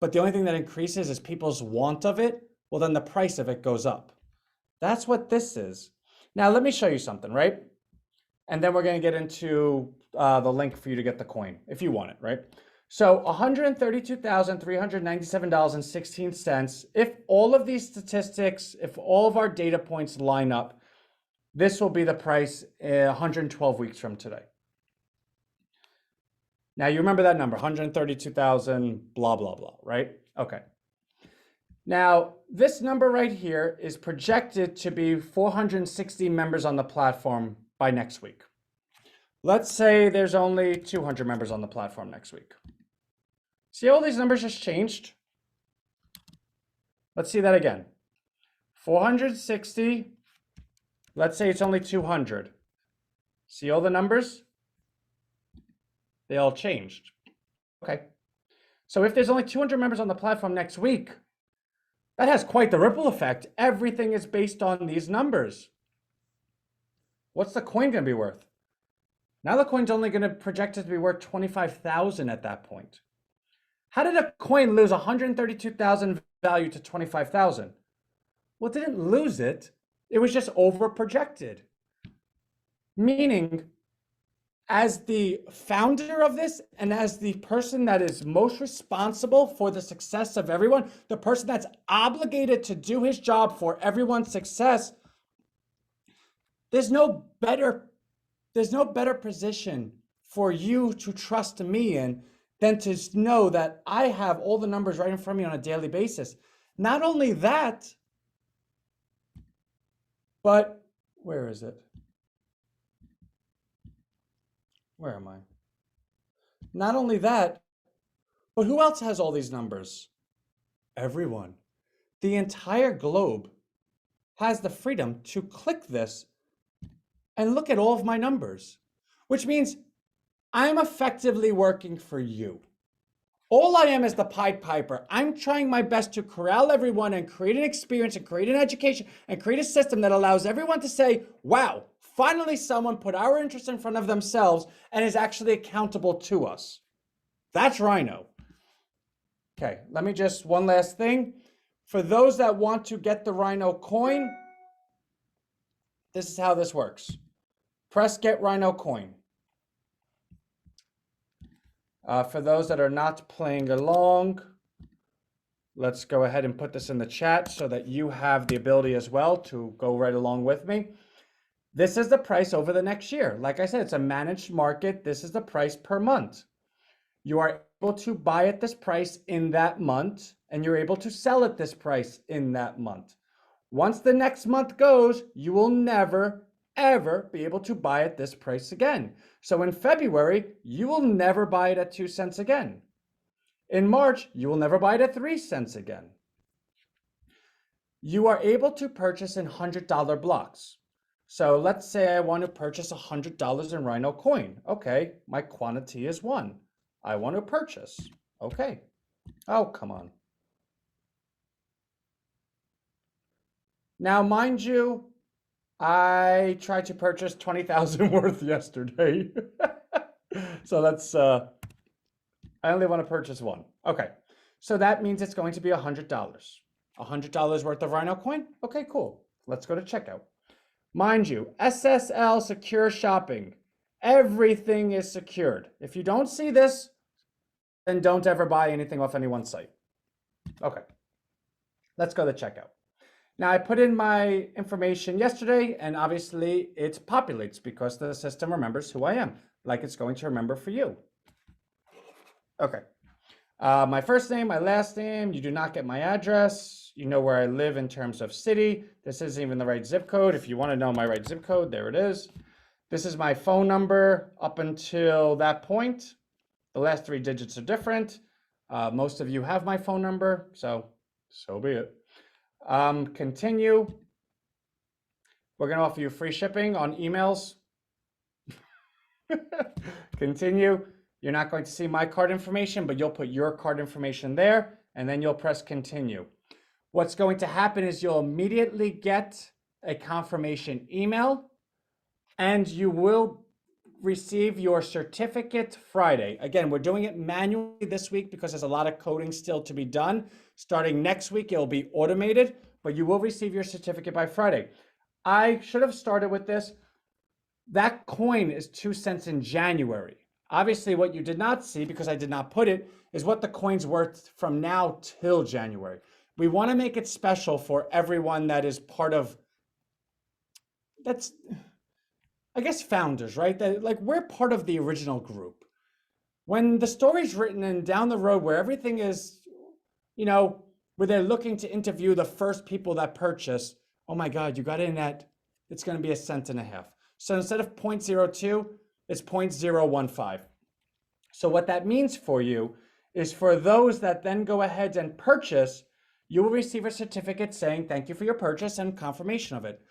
S1: but the only thing that increases is people's want of it, well, then the price of it goes up. That's what this is. Now, let me show you something, right? And then we're going to get into the link for you to get the coin if you want it, right? So $132,397.16. If all of these statistics, if all of our data points line up, this will be the price 112 weeks from today. Now you remember that number, 132,000, blah, blah, blah, right? Okay. Now this number right here is projected to be 460 members on the platform by next week. Let's say there's only 200 members on the platform next week. See all these numbers just changed? Let's see that again. 460, let's say it's only 200. See all the numbers? They all changed. Okay. So if there's only 200 members on the platform next week, that has quite the ripple effect. Everything is based on these numbers. What's the coin going to be worth? Now the coin's only going to project it to be worth 25,000 at that point. How did a coin lose 132,000 value to 25,000? Well, it didn't lose it. It was just over projected. Meaning, as the founder of this and as the person that is most responsible for the success of everyone, the person that's obligated to do his job for everyone's success, there's no better position for you to trust me in than to know that I have all the numbers right in front of me on a daily basis. Not only that, but where is it? Where am I? Not only that, but who else has all these numbers? Everyone. The entire globe has the freedom to click this and look at all of my numbers, which means I'm effectively working for you. All I am is the Pied Piper. I'm trying my best to corral everyone and create an experience and create an education and create a system that allows everyone to say, wow, finally someone put our interest in front of themselves and is actually accountable to us. That's Rhino. Okay, let me just, one last thing. For those that want to get the Rhino coin, this is how this works. Press Get Rhino Coin. For those that are not playing along, let's go ahead and put this in the chat so that you have the ability as well to go right along with me. This is the price over the next year. Like I said, it's a managed market. This is the price per month. You are able to buy at this price in that month, and you're able to sell at this price in that month. Once the next month goes, you will never, ever be able to buy at this price again. So in February, you will never buy it at 2 cents again. In March, you will never buy it at 3 cents again. You are able to purchase in $100 blocks. So let's say I want to purchase $100 in Rhino coin. Okay, my quantity is 1. I want to purchase. Okay. Oh, come on. Now, mind you, I tried to purchase 20,000 worth yesterday. So that's, I only want to purchase 1. Okay. So that means it's going to be $100. $100 worth of Rhino coin? Okay, cool. Let's go to checkout. Mind you, SSL secure shopping. Everything is secured. If you don't see this, then don't ever buy anything off anyone's site. Okay, let's go to checkout. Now I put in my information yesterday and obviously it populates because the system remembers who I am, like it's going to remember for you. Okay, my first name, my last name, you do not get my address. You know where I live in terms of city. This isn't even the right zip code. If you want to know my right zip code, there it is. This is my phone number up until that point. The last 3 digits are different. Most of you have my phone number, so be it. Continue. We're going to offer you free shipping on emails. Continue. You're not going to see my card information, but you'll put your card information there, and then you'll press continue. What's going to happen is you'll immediately get a confirmation email, and you will receive your certificate Friday. Again, we're doing it manually this week because there's a lot of coding still to be done. Starting next week, it'll be automated, but you will receive your certificate by Friday. I should have started with this. That coin is 2 cents in January. Obviously, what you did not see, because I did not put it, is what the coin's worth from now till January. We want to make it special for everyone that is part of, that's, I guess, founders, right? That, like, we're part of the original group. When the story's written and down the road where everything is, you know, where they're looking to interview the first people that purchase, oh my God, you got in at, it's going to be 1.5 cents. So instead of 0.02, it's 0.015. So what that means for you is for those that then go ahead and purchase, you will receive a certificate saying thank you for your purchase and confirmation of it.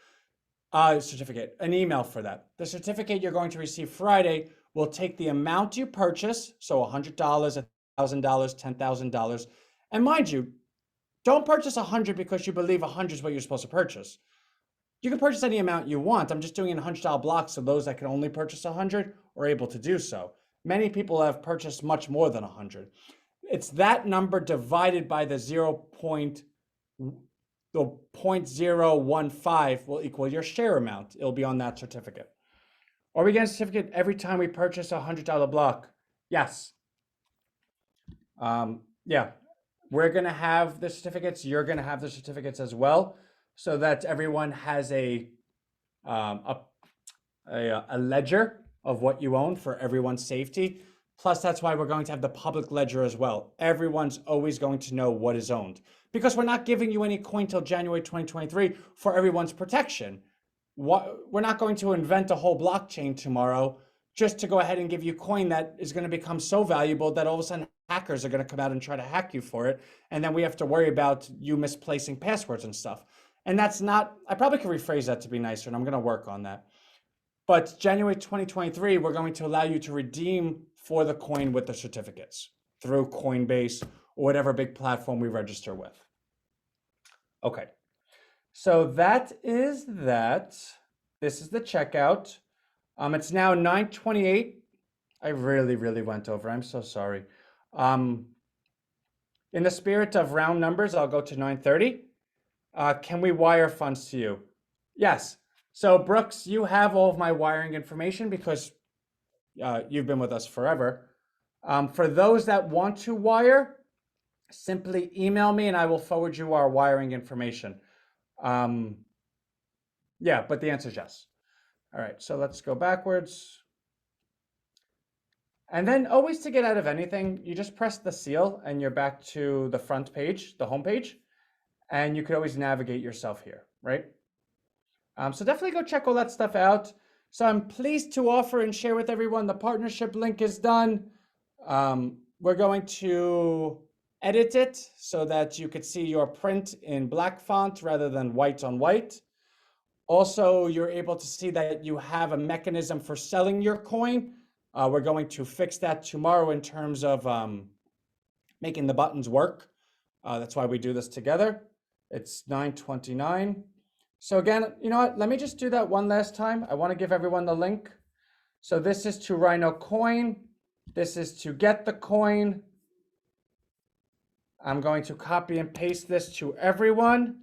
S1: Certificate, an email for that. The certificate you're going to receive Friday will take the amount you purchase, so $100, $1,000, $10,000. And mind you, don't purchase 100 because you believe 100 is what you're supposed to purchase. You can purchase any amount you want. I'm just doing it in $100 blocks so those that can only purchase 100 are able to do so. Many people have purchased much more than 100. It's that number divided by the 0.015 will equal your share amount. It'll be on that certificate. Are we getting a certificate every time we purchase a $100 block? Yes. Yeah. We're going to have the certificates. You're going to have the certificates as well, so that everyone has a ledger of what you own for everyone's safety. Plus, that's why we're going to have the public ledger as well. Everyone's always going to know what is owned, because we're not giving you any coin till January 2023 for everyone's protection. We're not going to invent a whole blockchain tomorrow just to go ahead and give you coin that is going to become so valuable that all of a sudden hackers are going to come out and try to hack you for it. And then we have to worry about you misplacing passwords and stuff. And that's not, I probably could rephrase that to be nicer, and I'm going to work on that. But January 2023, we're going to allow you to redeem for the coin with the certificates through Coinbase or whatever big platform we register with. Okay, so that is that. This is the checkout. It's now 9:28. I really went over. I'm so sorry. In the spirit of round numbers, I'll go to 9:30. Can we wire funds to you? Yes. So Brooks, you have all of my wiring information because you've been with us forever. For those that want to wire, simply email me and I will forward you our wiring information. Yeah, but the answer is yes. All right, so let's go backwards. And then always, to get out of anything, you just press the seal and you're back to the front page, the home page, and you could always navigate yourself here, right? So definitely go check all that stuff out. So I'm pleased to offer and share with everyone the partnership link is done. We're going to edit it so that you could see your print in black font rather than white on white. Also, you're able to see that you have a mechanism for selling your coin. We're going to fix that tomorrow in terms of making the buttons work. That's why we do this together. It's 9:29. So again, you know what? Let me just do that one last time. I want to give everyone the link. So this is to Rhino Coin. This is to get the coin. I'm going to copy and paste this to everyone.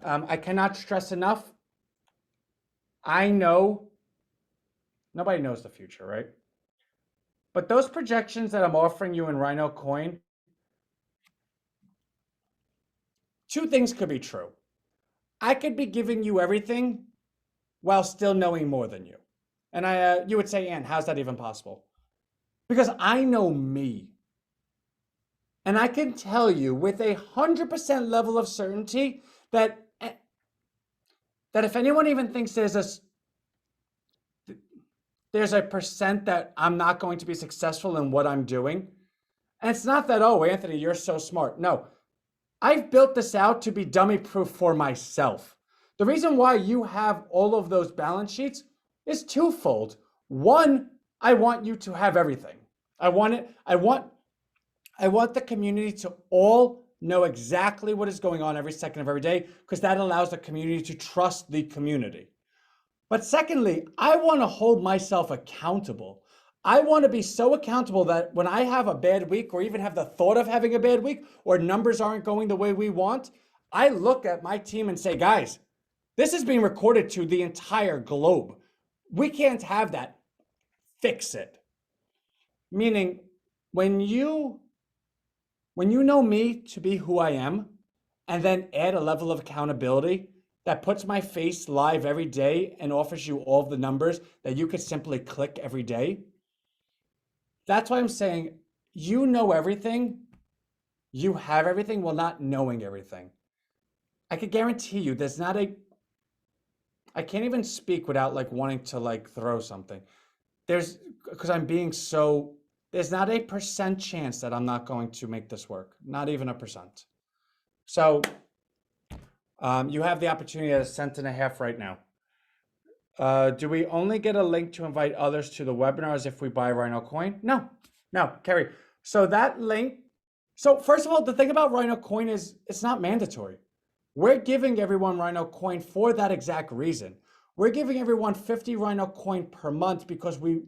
S1: I cannot stress enough. I know nobody knows the future, right? But those projections that I'm offering you in Rhino Coin, two things could be true. I could be giving you everything while still knowing more than you. And you would say, Ann, how's that even possible? Because I know me. And I can tell you with 100% level of certainty that if anyone even thinks there's a percent that I'm not going to be successful in what I'm doing, and it's not that, oh, Anthony, you're so smart. No, I've built this out to be dummy proof for myself. The reason why you have all of those balance sheets is twofold. One, I want you to have everything. I want the community to all know exactly what is going on every second of every day, because that allows the community to trust the community. But secondly, I want to hold myself accountable. I want to be so accountable that when I have a bad week, or even have the thought of having a bad week, or numbers aren't going the way we want, I look at my team and say, guys, this is being recorded to the entire globe. We can't have that. Fix it. Meaning, when you know me to be who I am, and then add a level of accountability that puts my face live every day and offers you all the numbers that you could simply click every day, that's why I'm saying you know everything, you have everything while not knowing everything. I could guarantee you I can't even speak without wanting to throw something. There's not a percent chance that I'm not going to make this work. Not even a percent. So you have the opportunity at $1.50 right now. Do we only get a link to invite others to the webinars if we buy Rhino Coin? No, Kerry. So that link, first of all, the thing about Rhino Coin is it's not mandatory. We're giving everyone Rhino Coin for that exact reason. We're giving everyone 50 Rhino Coin per month because we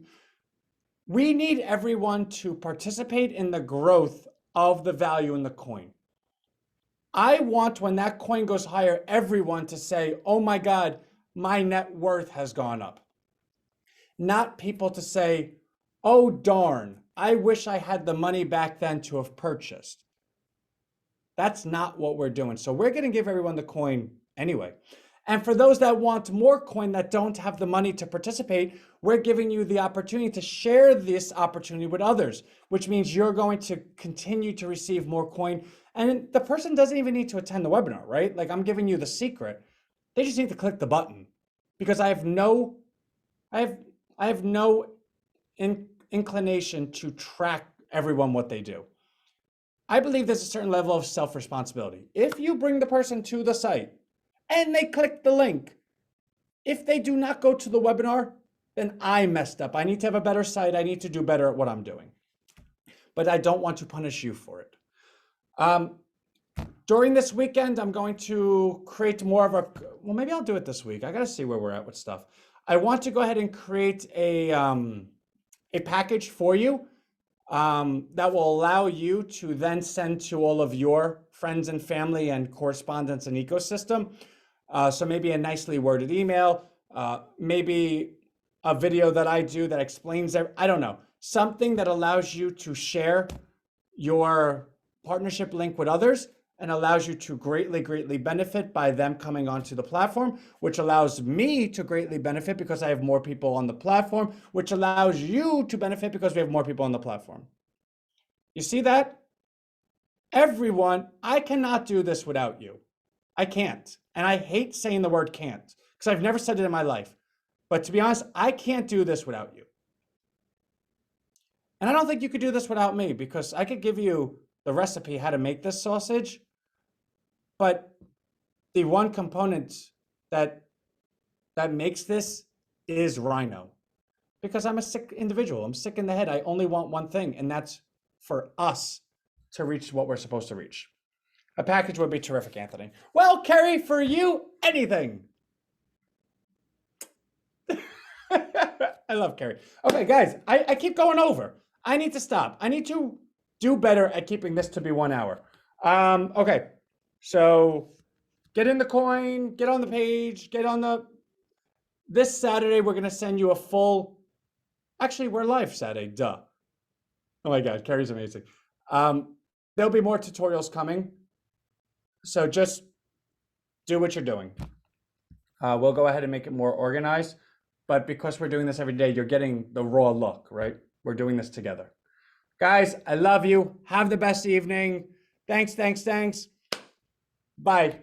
S1: need everyone to participate in the growth of the value in the coin. I want, when that coin goes higher, everyone to say, oh my God, my net worth has gone up. Not people to say, oh darn, I wish I had the money back then to have purchased. That's not what we're doing. So we're going to give everyone the coin anyway. And for those that want more coin that don't have the money to participate, we're giving you the opportunity to share this opportunity with others, which means you're going to continue to receive more coin. And the person doesn't even need to attend the webinar, right? I'm giving you the secret. They just need to click the button, because I have no inclination to track everyone what they do. I believe there's a certain level of self-responsibility. If you bring the person to the site and they click the link, if they do not go to the webinar, then I messed up. I need to have a better site. I need to do better at what I'm doing. But I don't want to punish you for it. During this weekend, I'm going to create more of well, maybe I'll do it this week. I got to see where we're at with stuff. I want to go ahead and create a package for you that will allow you to then send to all of your friends and family and correspondence and ecosystem. So maybe a nicely worded email, maybe a video that I do that explains I don't know, something that allows you to share your partnership link with others and allows you to greatly benefit by them coming onto the platform, which allows me to greatly benefit because I have more people on the platform, which allows you to benefit because we have more people on the platform. You see that? Everyone, I cannot do this without you. I can't. And I hate saying the word can't because I've never said it in my life. But to be honest, I can't do this without you. And I don't think you could do this without me, because I could give you the recipe how to make this sausage, but the one component that makes this is Rhino. Because I'm a sick individual. I'm sick in the head. I only want one thing, and that's for us to reach what we're supposed to reach. A package would be terrific, Anthony. Well, Kerry, for you, anything. I love Kerry. Okay, guys, I keep going over. I need to stop. I need to do better at keeping this to be 1 hour. Okay, so get in the coin, get on the page, this Saturday, we're going to send you a full, actually, we're live Saturday, duh. Oh my God, Carrie's amazing. There'll be more tutorials coming. So just do what you're doing. We'll go ahead and make it more organized. But because we're doing this every day, you're getting the raw look, right? We're doing this together. Guys, I love you. Have the best evening. Thanks, thanks, thanks. Bye.